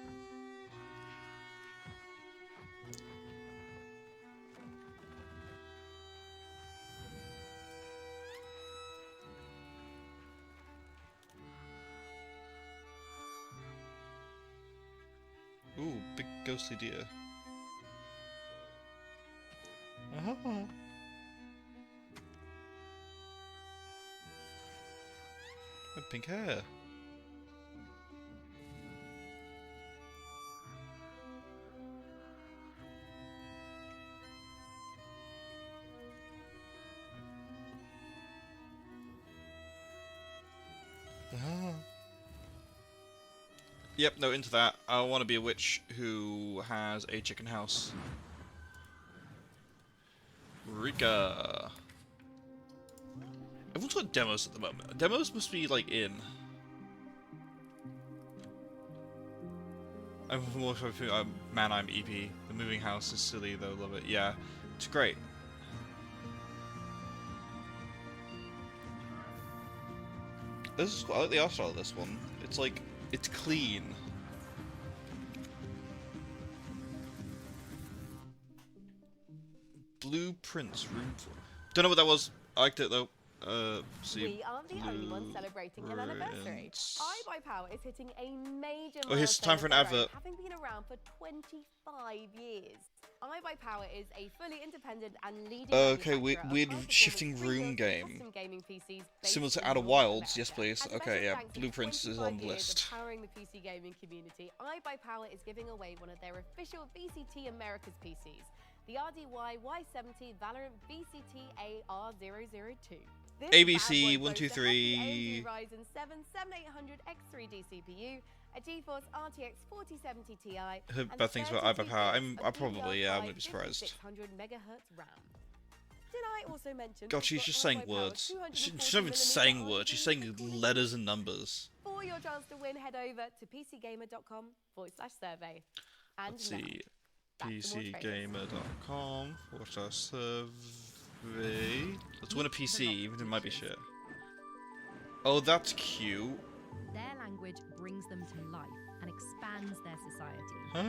Ooh, big ghostly deer. With pink hair. Yep, no, into that. I want to be a witch who has a chicken house. Rika. Everyone's got demos at the moment. Demos must be, like, in. Man, I'm EP. The moving house is silly, though. Love it. Yeah, it's great. This is, I like the art style of this one. It's like, it's clean. Blueprints, room for. Don't know what that was. I liked it though. See. We aren't the only ones celebrating an anniversary. iBuyPower is hitting a major Oh, here's time for an milestone of their own, advert. having been around for 25 years. iBuyPower is a fully independent and leading Okay, manufacturer of weird high-performance shifting pre-built room and game. custom gaming PCs Similar based to in Outer North Wilds, yes America. please. As a Okay, special yeah. thanks to Blueprints is 25 on the years list. of powering the PC gaming community, iBuyPower is giving away one of their official VCT Americas PCs, the RDY Y70 Valorant VCT AR002. This ABC bad boy boasts a 123. hefty AMD Ryzen 7 7800X3D CPU, a GeForce RTX 4070 Ti, Heard and bad things about 32 iBuyPower. gigs I of probably, yeah, I wouldn't be DDR5 surprised. 5600 megahertz RAM. Did I also mention God, we've she's got just saying iBuyPower's words. 240 She's not even millimeter saying words, she's saying RGB letters and numbers. For your chance to win, head over to pcgamer.com/survey. And Let's now, see. back to more trailers. PCgamer.com/survey. Let's win a PC, even if it might be shit. Oh, that's cute. Their language brings them to life and expands their society. Huh.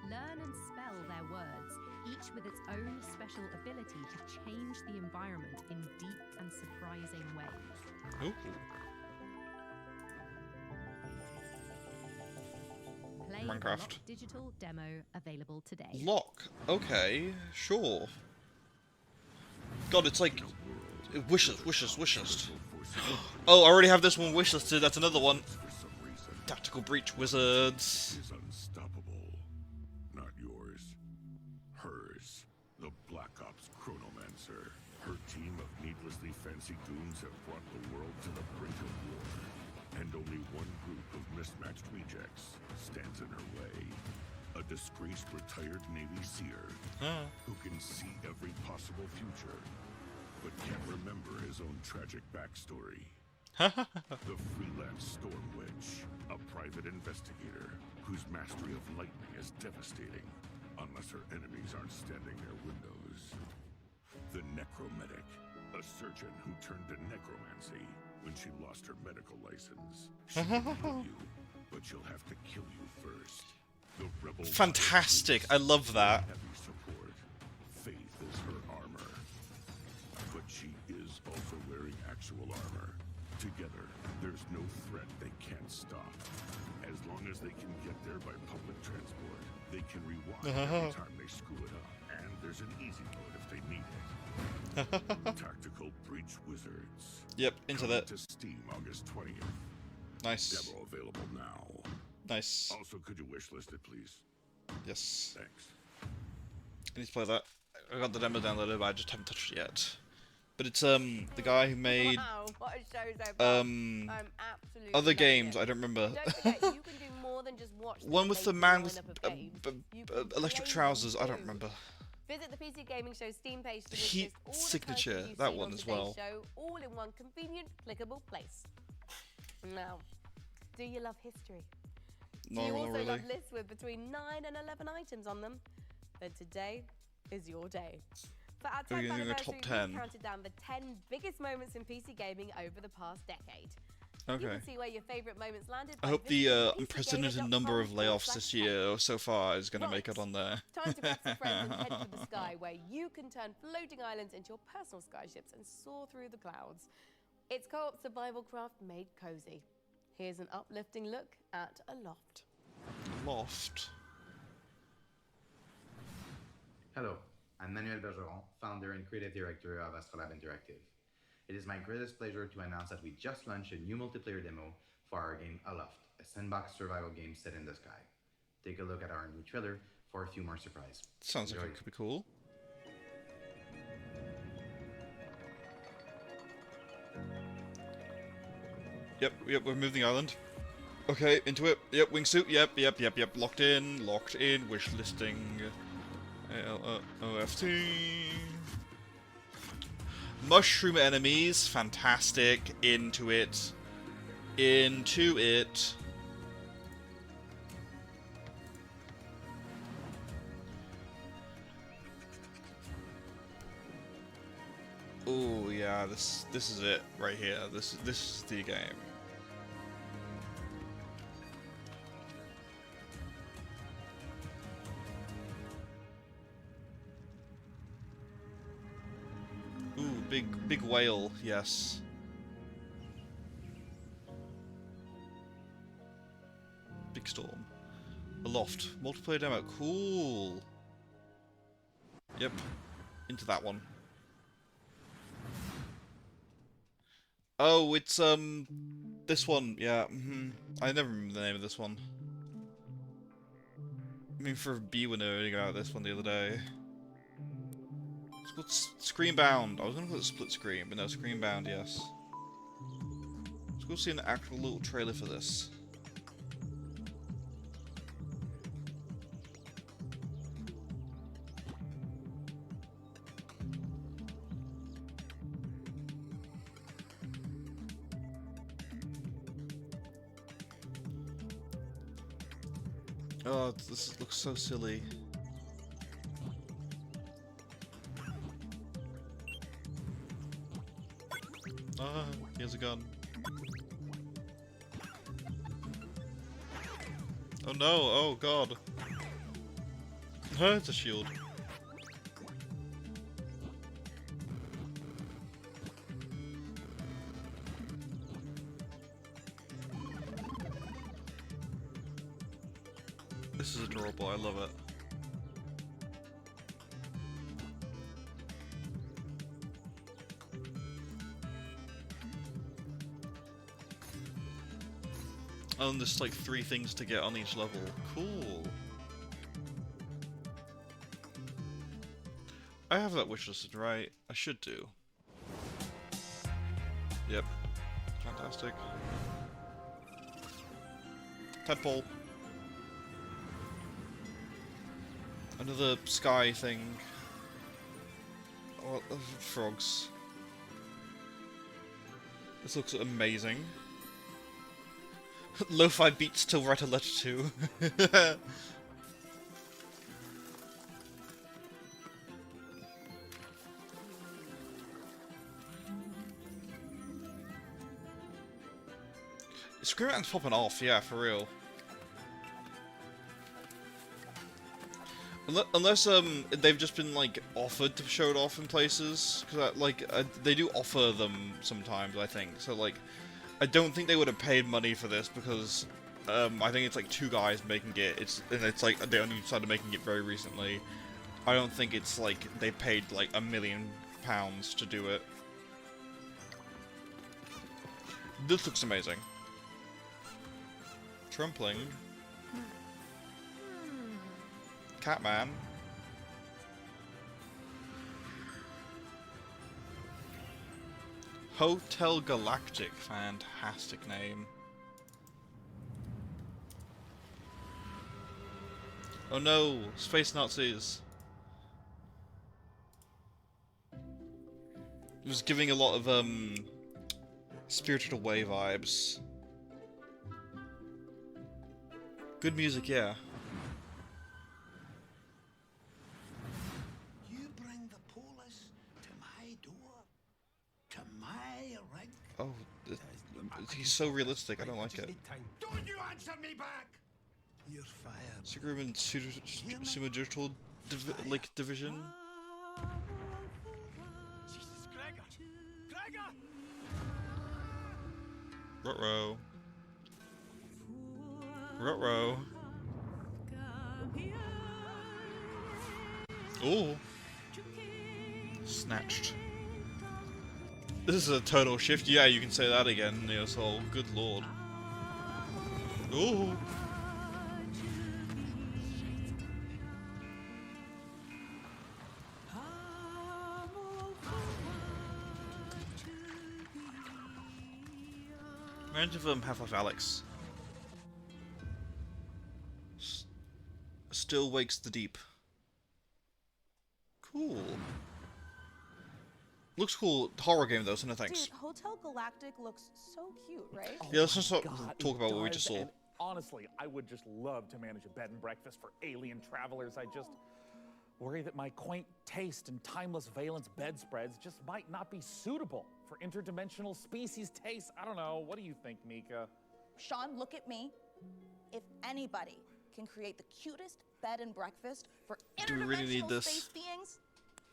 Learn and spell their words, each with its own special ability to change the environment in deep and surprising ways. Ooh. Play Minecraft. the Lock digital demo available today. Lock. Okay, sure. God, it's like wishlist. Oh, I already have this one wishlisted. That's another one. Tactical Breach Wizards. Is unstoppable. Not yours. Hers. The Black Ops Chronomancer. Her team of needlessly fancy goons have brought the world to the brink of war. And only one group of mismatched rejects stands in her way. A disgraced retired Navy seer who can see every possible future, but can't remember his own tragic backstory. The freelance Storm Witch, a private investigator whose mastery of lightning is devastating, unless her enemies aren't standing near windows. The Necromedic, a surgeon who turned to necromancy when she lost her medical license. She can heal you, but she'll have to kill you first. The rebel Fantastic. I love that. heavy support. Faith is her armor. But she is also wearing actual armor. Together, there's no threat they can't stop. As long as they can get there by public transport, they can rewind every time they screw it up. And there's an easy mode if they need it. Tactical Breach Wizards. Yep, into Coming that. to Steam August 20th. Nice. Demo available now. Nice. Also, could you wishlist it, please? Yes. Thanks. I need to play that. I got the demo downloaded, but I just haven't touched it yet. But it's the guy who made Wow, what a show so far. I'm absolutely other loving games. it. I don't remember. Don't forget, you can do more than than just watch One with the amazing man with lineup of games. You can electric play trousers. them I don't too. remember. Visit the PC Gaming Show Steam page to Heat list all the signature, titles you've that seen one on as today's well. show, all in one convenient, clickable place. Now, do you love history? Do No, you not also really. love lists with between 9 and 11 items on them? Then today is your day. For our 10th you're doing a anniversary, top 10. we counted down the 10 biggest moments in PC gaming over the past decade. You Okay. can see where your favourite moments landed. I by hope the visiting unprecedented number of layoffs this year so far is gonna make it on there. Time to grab some friends and head to the sky, where you can turn floating islands into your personal skyships and soar through the clouds. It's co-op survival craft made cozy. Here's an uplifting look at a loft. Loft. Hello, I'm Manuel Bergeron, founder and creative director of Astrolab Interactive. It is my greatest pleasure to announce that we just launched a new multiplayer demo for our game Aloft, a sandbox survival game set in the sky. Take a look at our new trailer for a few more surprises. Sounds like it could be cool. Yep, we're moving the island. Okay, into it. Yep, wingsuit. Yep. Locked in. Wish listing. OFT. Mushroom enemies. Fantastic. Into it. Oh yeah, this is it right here. This is the game. Ooh, big whale, yes. Big storm. Aloft. Multiplayer demo. Cool. Yep. Into that one. Oh, it's this one. Yeah. I never remember the name of this one. I mean, for B, we're nerding about this one the other day. It's called Screenbound. I was gonna call it Split Screen, but no, Screenbound, yes. Let's go see an actual little trailer for this. Oh, this looks so silly. Ah, he has a gun. Oh no, oh god. It's a shield. This is adorable, I love it. Oh, and there's like 3 things to get on each level. Cool. I have that wish listed, right? I should do. Yep. Fantastic. Tadpole. Another sky thing. Oh, frogs. This looks amazing. Lo-fi beats till write a letter to. Scream's popping off, yeah, for real. Unless they've just been like offered to show it off in places, because they do offer them sometimes, I think. So like, I don't think they would have paid money for this because I think it's like 2 guys making it. It's like they only started making it very recently. I don't think it's like they paid like £1 million to do it. This looks amazing. Trampling. Catman. Hotel Galactic. Fantastic name. Oh no, space Nazis. It was giving a lot of Spirited Away vibes. Good music, yeah. You bring the police to my door, to my ring. Oh, he's so realistic. I don't like it. Don't you answer me back! You're fired. Secret and Sumo Digital division. Jesus, Gregor! Gregor! Ruh-roh. Ruh-roh. Ooh. Snatched. This is a total shift. Yeah, you can say that again, Neo Soul. Good lord. Ooh. Imagine if Half-Life Alex still wakes the deep. Cool. Looks cool. Horror game though, so no thanks. Dude, Hotel Galactic looks so cute, right? Yeah, let's just God, talk about what we it just does, saw. and honestly, I would just love to manage a bed and breakfast for alien travelers. I just worry that my quaint taste and timeless valence bedspreads just might not be suitable for interdimensional species tastes. I don't know. What do you think, Mika? Sean, look at me. If anybody can create the cutest bed and breakfast for Do we really need interdimensional this? space beings,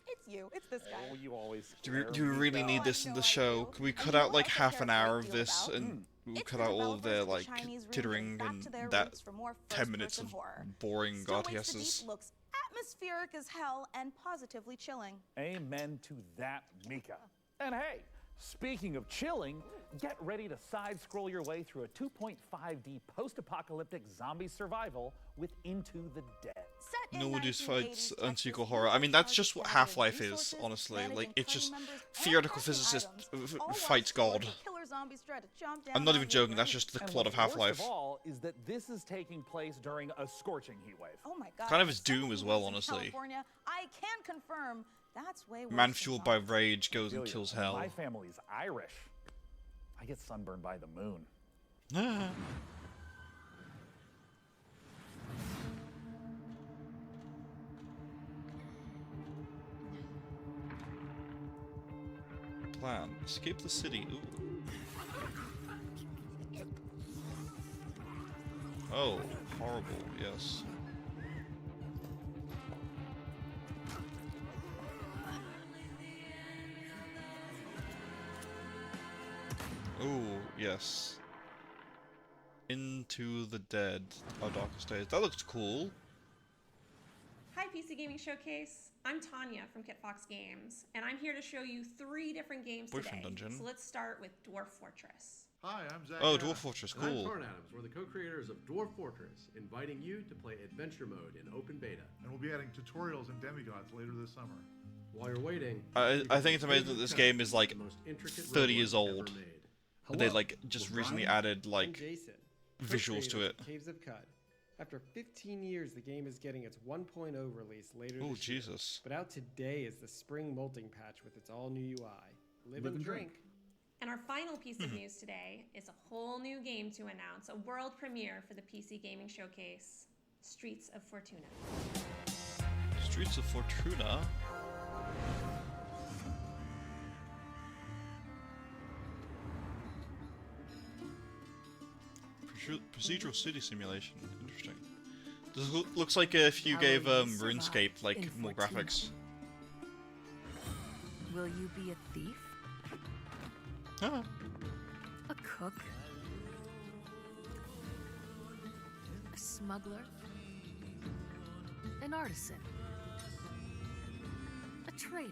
it's you. It's this guy. Oh, you always. Do we really need this in the show? Can we cut out like half an hour of this and we'll cut out all of their like tittering and that 10 minutes of boring Still Wakes the RTSs? Deep looks atmospheric as hell and positively chilling. Amen to that, Mika. And hey, speaking of chilling, get ready to side-scroll your way through a 2.5D post-apocalyptic zombie survival with Into the Dead. No one just fights unsequel horror. I mean, that's just what Half-Life is, honestly. Like, it's just theoretical physicist fights God. Killer zombies try to chomp down I'm not on even you. joking. That's just the And plot of what's Half-Life. Worst of all is that this is taking place during a scorching heat wave. Oh my god. Kind of as Doom as well, honestly. California, I can confirm that's way worse Man than fueled by rage goes and Delia, kills hell. My family's Irish. I get sunburned by the moon. Plan. Escape the city. Ooh. Oh, horrible, yes. Oh, yes. Into the Dead, Our Darkest Days. That looks cool. Hi PC Gaming Showcase, I'm Tanya from KitFox Games, and I'm here to show you 3 different games Boyfriend today. Dungeon. So let's start with Dwarf Fortress. Hi, I'm Zach. Oh, Adams. Dwarf Fortress, And I'm cool. Torn Adams. We're the co-creators of Dwarf Fortress, inviting you to play Adventure Mode in open beta. And we'll be adding tutorials and demigods later this summer. While you're waiting, I think it's amazing that this game is like 30 years old. They like just recently added like Jason, visuals to it. co-creators of Caves of Cud. After 15 years, the game is getting its 1.0 release later Oh, this year. Jesus. But out today is the spring molting patch with its all-new UI. Live and drink. And our final piece of news today is a whole new game to announce, a world premiere for the PC Gaming Showcase, Streets of Fortuna. Streets of Fortuna. Procedural city simulation. Interesting. This looks like if you gave RuneScape like more graphics. Will you be a thief? Ah. A cook? A smuggler? An artisan? A trader?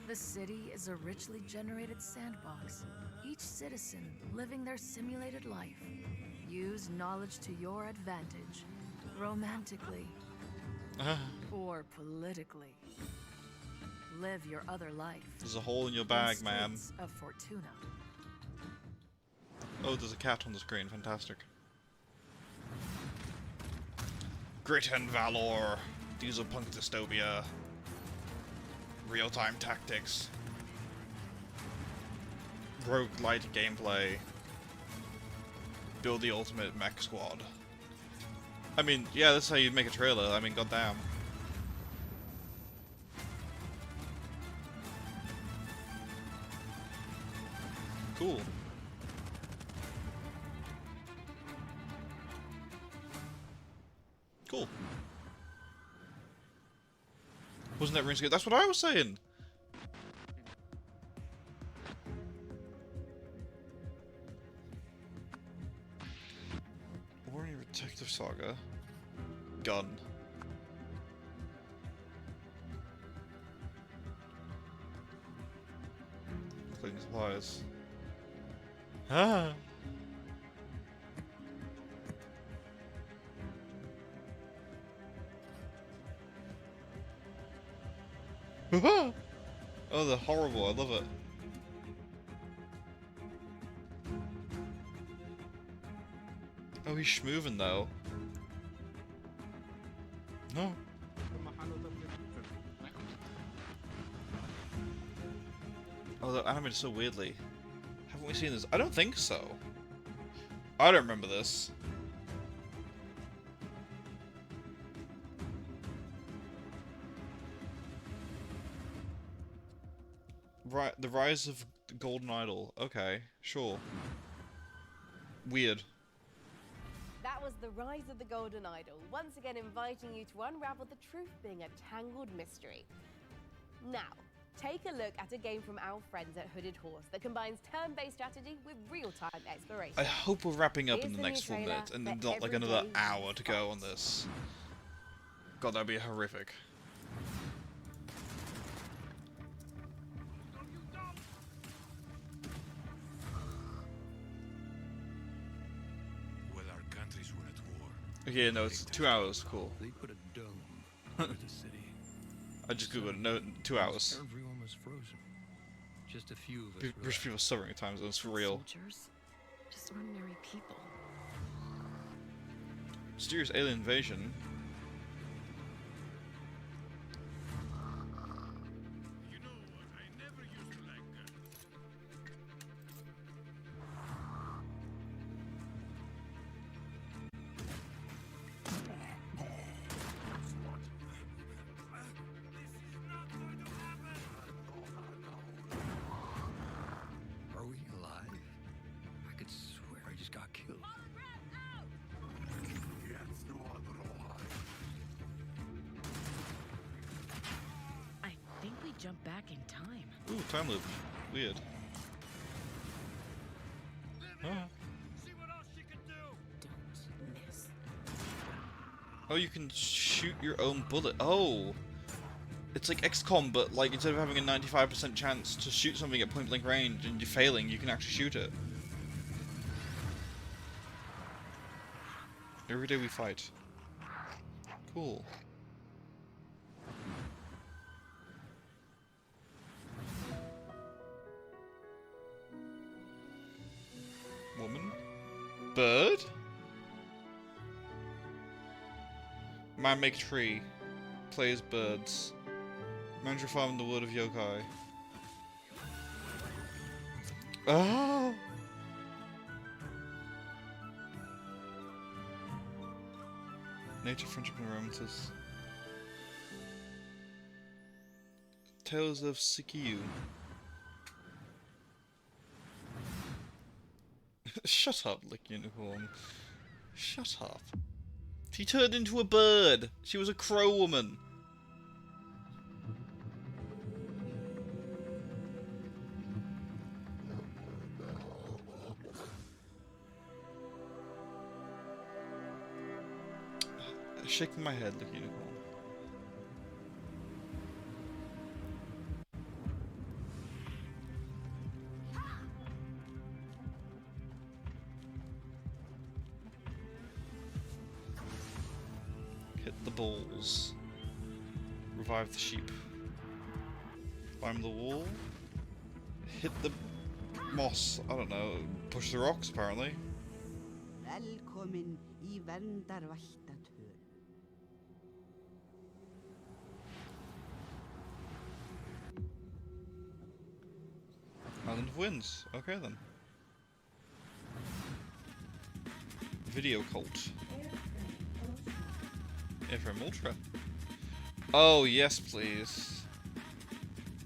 The city is a richly generated sandbox. Each citizen living their simulated life. Use knowledge to your advantage, romantically or politically. Live your other life. There's a hole in your bag, man. Streets of Fortuna. Oh, there's a cat on the screen. Fantastic. Grit and valor. Dieselpunk dystopia. Real-time tactics. Roguelite gameplay. Build the ultimate mech squad. I mean, yeah, that's how you make a trailer. I mean, goddamn. Cool. Cool. Wasn't that RuneScape? That's what I was saying! Warrior Detective Saga. Gun. Cleaning supplies. Ah! Oh, they're horrible. I love it. Oh, he's schmoovin' though. No. Oh, they're animated so weirdly. Haven't we seen this? I don't think so. I don't remember this. Right, the Rise of the Golden Idol. Okay, sure. Weird. That was the Rise of the Golden Idol, once again inviting you to unravel the truth being a tangled mystery. Now, take a look at a game from our friends at Hooded Horse that combines turn-based strategy with real-time exploration. I hope we're wrapping up Here's in the the next new 4 minutes and trailer not for like another every day hour to go on this. God, that'd be horrific. Well, our countries were at war. Okay, no, it's 2 hours. Cool. They put a dome over the city. I just googled it. No, 2 hours. Everyone was frozen. Just a few of us. British people suffering at times. It's for real. Soldiers, just ordinary people. Mysterious alien invasion. You know, I never used to like Are we alive? I could swear I just got killed. I think we jumped back in time. Ooh, time loop. Weird. Huh. Don't miss. Oh, you can shoot your own bullet. Oh! It's like XCOM, but like instead of having a 95% chance to shoot something at point blank range and you're failing, you can actually shoot it. Every day we fight. Cool. Woman? Bird? Man make tree. Plays birds. Manager farm in the world of yokai. Oh! Nature, friendship, and romances. Tales of Sikiu. Shut up, Lick Unicorn. Shut up. She turned into a bird. She was a crow woman. Shaking my head, Lick Unicorn. Hit the balls. Revive the sheep. Climb the wall. Hit the moss. I don't know. Push the rocks, apparently. Velkomin í verndarvættatur. Island of Winds. Okay then. Video cult. Airframe Ultra. Oh yes, please.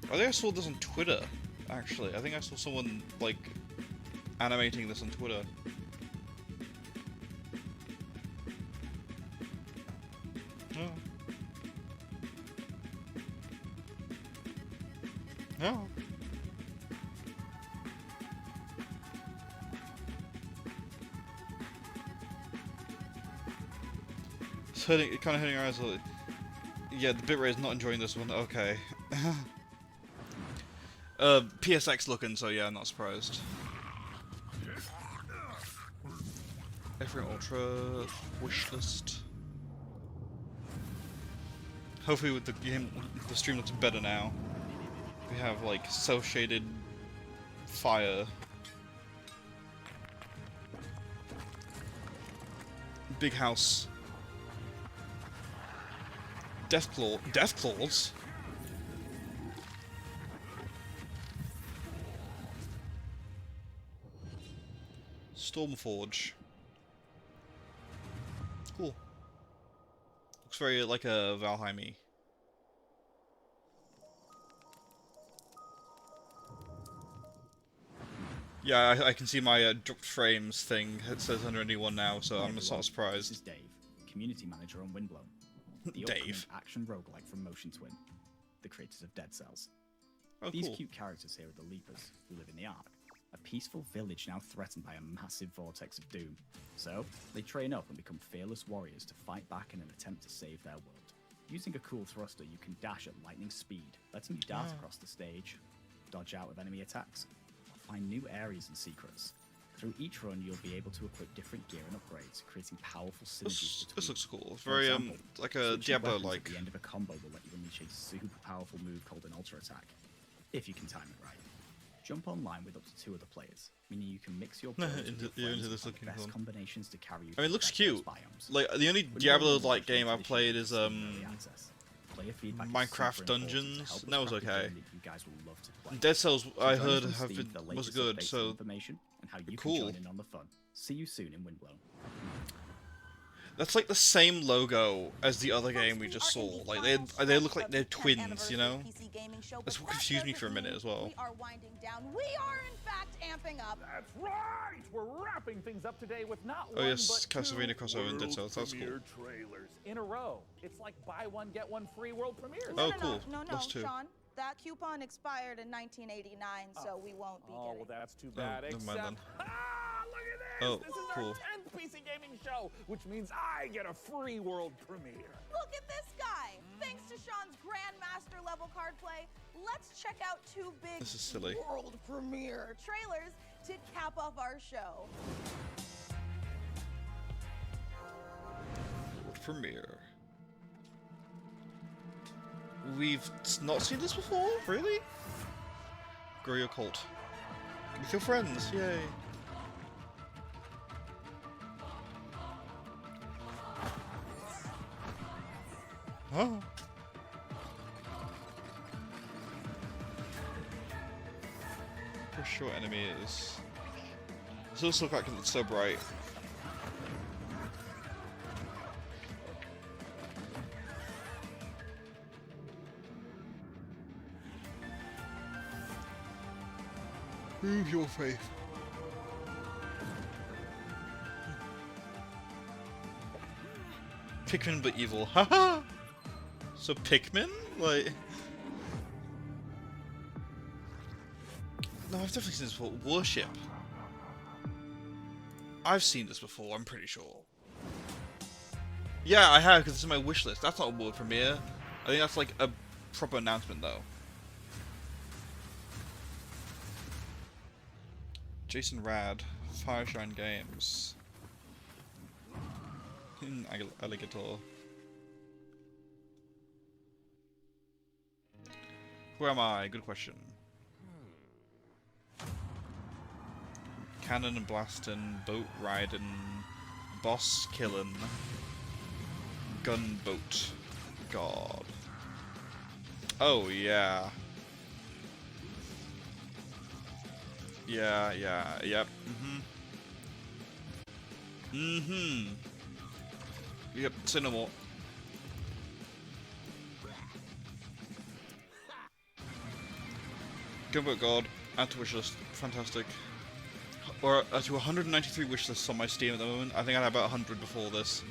I think I saw this on Twitter. Actually, I think I saw someone like animating this on Twitter. Oh. Oh. It's hurting, kind of hurting our eyes a little. Yeah, the bitrate is not enjoying this one. Okay. PSX looking, so yeah, not surprised. Every Ultra wishlist. Hopefully, with the game, the stream looks better now. We have like cel-shaded fire. Big house. Deathclaws? Stormforge. Cool. Looks very like a Valheim-y. Yeah, I can see my dropped frames thing. It says 181 now, so I'm not surprised. This is Dave, community manager on Windblown. The Dave. Action roguelike from Motion Twin, the creators of Dead Cells. Oh, These cool. cute characters here are the Leapers, who live in the Ark, a peaceful village now threatened by a massive vortex of doom. So, they train up and become fearless warriors to fight back in an attempt to save their world. Using a cool thruster, you can dash at lightning speed, letting you dart across the stage, dodge out of enemy attacks, or find new areas and secrets. Through each run, you'll be able to equip different gear and upgrades, creating powerful synergies between. This looks cool. It's For very example, like a switching weapons Diablo-like. At the end of a combo will let you unleash a super powerful move called an Ultra Attack, if you can time it right. Jump online with up to 2 other players, meaning you can mix your builds with your friends and find the best combinations to carry you. I mean, it looks through cute. biomes. Like the only When Diablo-like you're in game I've played is Player feedback is Minecraft super important to Dungeons. help us And that was craft a okay. game that you guys will love to play. Dead Cells, So I join us heard, on have Steam been, for the was latest good. updates So and information and how you cool. can join in on the fun. See you soon in Windblown. That's like the same logo as the other game we just saw. Like they look like they're twins, you know? That's what confused me for a minute as well. We are winding down. We are in fact amping up. That's right! We're wrapping things up today with not Oh one, yes, but Castlevania two crossover and Dead Cells. That's cool. premiere trailers in a row. It's like buy one, get one free world premieres. Oh, cool. No, That's two. Sean. That coupon expired in 1989, so we won't be Oh, getting well, that's too Oh, bad. never mind then. Except, look at this! Oh, This is cool. our 10th PC gaming show, which means I get a free world premiere. Look at this guy! Thanks to Sean's Grandmaster level card play, let's check out 2 big This is silly. world premiere trailers to cap off our show. Premiere. We've not seen this before? Really? Grow your cult. With your friends, yay. Oh. For sure enemy is. This does look like it's so bright. Prove your faith. Pikmin but evil. Haha! So Pikmin? Like... No, I've definitely seen this before. Worship. I've seen this before, I'm pretty sure. Yeah, I have, because it's in my wish list. That's not a world premiere. I think that's like a proper announcement, though. Jason Rad, Fireshine Games. Alligator. Who am I? Good question. Cannon and blasting, boat riding, boss killing, gunboat god. Oh yeah. Yeah, yep. Yep, say no more. Gilbert God, add to wish list, fantastic. Or to 193 wish lists on my Steam at the moment. I think I had about 100 before this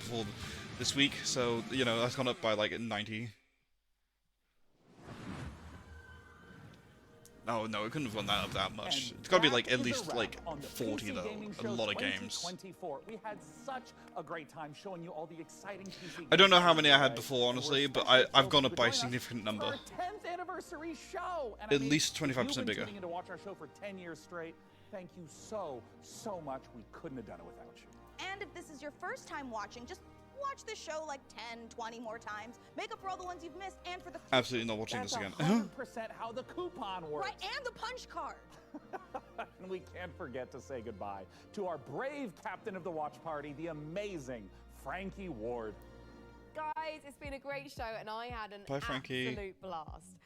week, so you know that's gone up by like 90. Oh no, it couldn't have gone that up that much. It's got to be like at least like 40 though. A lot of games. We had such a great time showing you all the exciting PC I don't know how games many I had today. before, honestly, And but we're I've so gone up thrilled by a to join us significant number. for our 10th anniversary show. And At least 25% if you've been bigger. tuning in to watch our show for 10 years straight, thank you so much. We couldn't have done it without you. And if this is your first time watching, just watch this show like 10, 20 more times. Make up for all the ones you've missed and for the Absolutely not watching this again. 100% how the coupon works. Right, and the punch card. And we can't forget to say goodbye to our brave captain of the watch party, the amazing Frankie Ward. Guys, it's been a great show and I had an Bye, Frankie. absolute blast.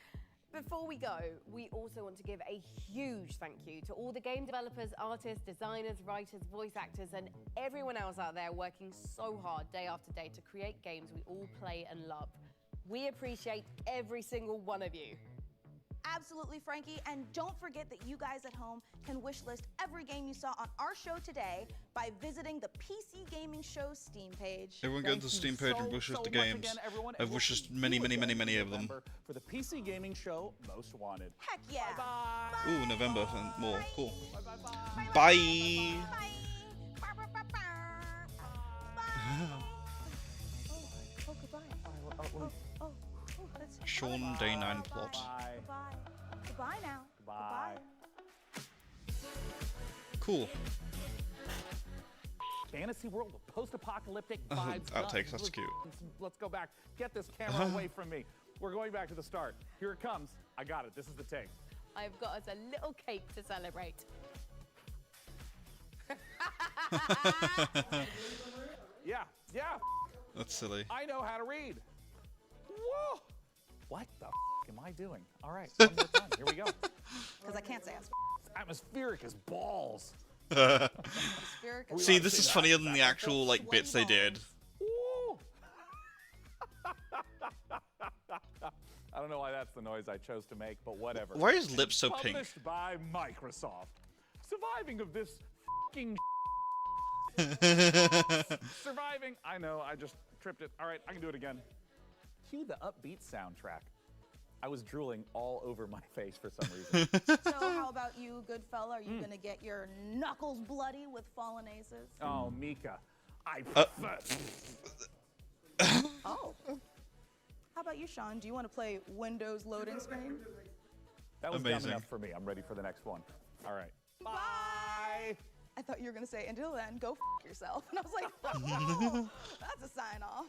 Before we go, we also want to give a huge thank you to all the game developers, artists, designers, writers, voice actors, and everyone else out there working so hard day after day to create games we all play and love. We appreciate every single one of you. Absolutely, Frankie. And don't forget that you guys at home can wishlist every game you saw on our show today by visiting the PC Gaming Show Steam page. Everyone go to the Steam page and wishlist the games. I've wishlist many of them. For the PC Gaming Show Most Wanted. Heck yeah. Bye-bye. Ooh, November and more. Cool. Bye. Oh, goodbye. Oh, that's Sean Day 9 plot. Goodbye. Goodbye now. Goodbye. Cool. Fantasy world with post-apocalyptic vibes. Outtakes, that's cute. Let's go back. Get this camera away from me. We're going back to the start. Here it comes. I got it. This is the take. I've got us a little cake to celebrate. Yeah. That's silly. I know how to read. Whoa! What the am I doing? All right, one more time. Here we go. Because I can't say it's Atmospheric as balls. See, this is funnier than the actual like bits they did. Woo! I don't know why that's the noise I chose to make, but whatever. Why is lips so pink? Published by Microsoft. Surviving of this f***ing surviving. I know, I just tripped it. All right, I can do it again. Cue the upbeat soundtrack. I was drooling all over my face for some reason. So how about you, good fella? Are you gonna get your knuckles bloody with fallen aces? Oh, Mika, I prefer. Oh. How about you, Sean? Do you want to play Windows loading screen? That was dumb Amazing. enough for me. I'm ready for the next one. All right. Bye. I thought you were gonna say, until then, go f yourself. And I was like, oh, that's a sign off.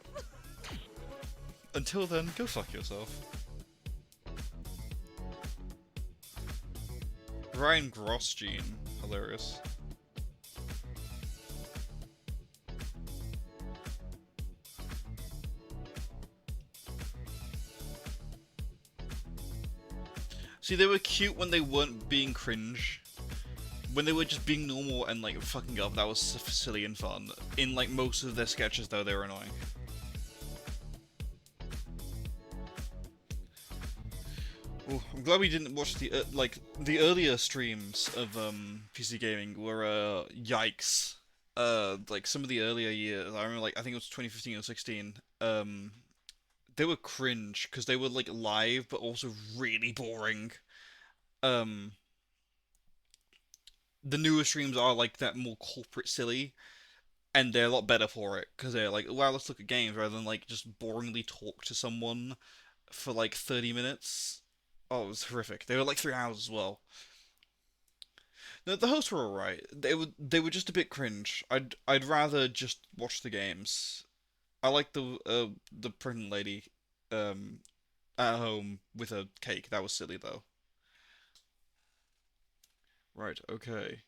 Until then, go fuck yourself. Ryan Grosjean, hilarious. See, they were cute when they weren't being cringe. When they were just being normal and like fucking up, that was silly and fun. In like most of their sketches though, they were annoying. Ooh, I'm glad we didn't watch the like the earlier streams of PC gaming were yikes. Like some of the earlier years, I remember like I think it was 2015 or 16. They were cringe because they were like live but also really boring. The newer streams are like that more corporate silly, and they're a lot better for it because they're like, wow, let's look at games rather than like just boringly talk to someone for like 30 minutes. Oh, it was horrific. They were like 3 hours as well. No, the hosts were alright. They were just a bit cringe. I'd rather just watch the games. I like the pregnant lady at home with a cake. That was silly though. Right, okay.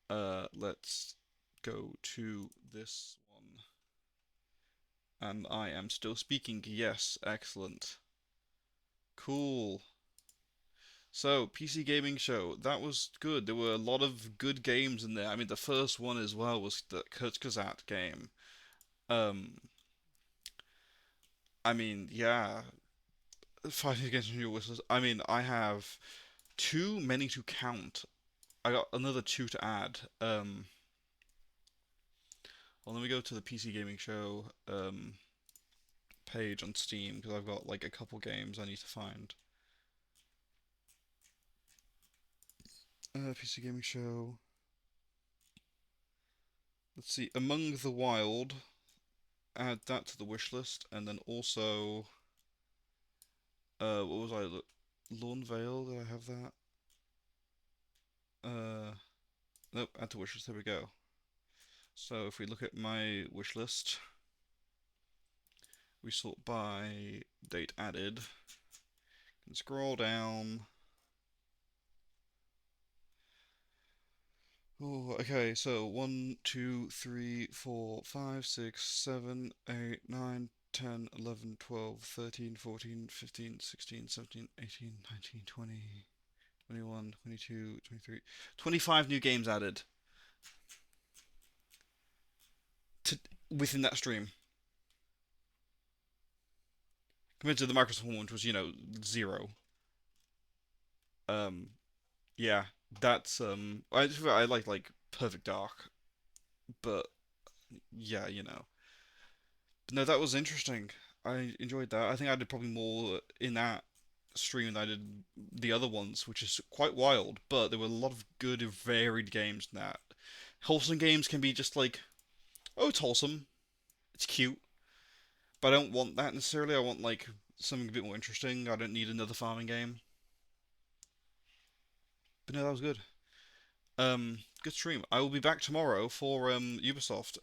Let's go to this one. And I am still speaking. Yes, excellent. Cool. So, PC gaming show, that was good. There were a lot of good games in there. I mean, the first one as well was the Kurzgesagt game. Um, I mean, yeah, fighting against your whistles. I mean, I have too many to count. I got another two to add. Well, let me go to the PC gaming show page on Steam because I've got like a couple games I need to find. PC gaming show. Let's see, Among the Wild. Add that to the wish list, and then also, what was I? Lawn Vale. Did I have that? Nope. Add to wish list. There we go. So if we look at my wish list, we sort by date added. And scroll down. Oh, okay, so 1, 2, 3, 4, 5, 6, 7, 8, 9, 10, 11, 12, 13, 14, 15, 16, 17, 18, 19, 20, 21, 22, 23, 25 new games added to within that stream. Compared to the Microsoft one, which was, 0. Um, yeah, that's I like Perfect Dark, but yeah, But no, that was interesting. I enjoyed that. I think I did probably more in that stream than I did the other ones, which is quite wild. But there were a lot of good, varied games in that. Wholesome games can be just like, oh, it's wholesome, it's cute, but I don't want that necessarily. I want like something a bit more interesting. I don't need another farming game. But no, that was good. Good stream. I will be back tomorrow for Ubisoft.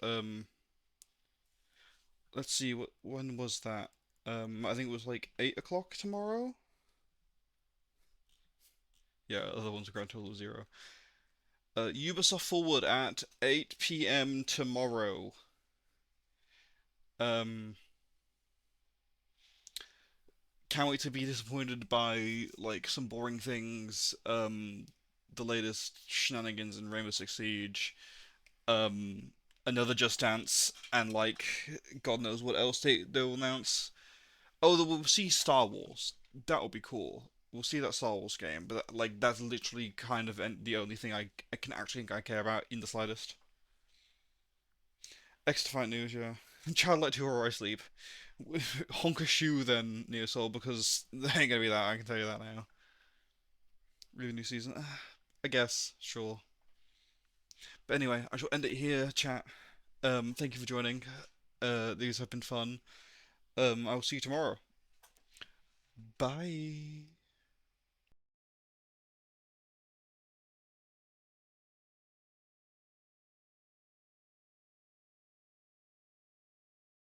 Let's see, when was that? I think it was like 8 o'clock tomorrow. Yeah, other ones are grand total of 0. Ubisoft Forward at 8 p.m. tomorrow. Can't wait to be disappointed by like some boring things. The latest shenanigans in Rainbow Six Siege. Another Just Dance, and like God knows what else they'll announce. Oh, we'll see Star Wars. That will be cool. We'll see that Star Wars game, but like that's literally kind of the only thing I can actually think I care about in the slightest. Extra fight news, yeah. Childlike 2 or I sleep. Honk a shoe then, Neo Soul, because there ain't gonna be that, I can tell you that now. Really new season? I guess, sure. But anyway, I shall end it here, chat. Thank you for joining. These have been fun. I will see you tomorrow. Bye.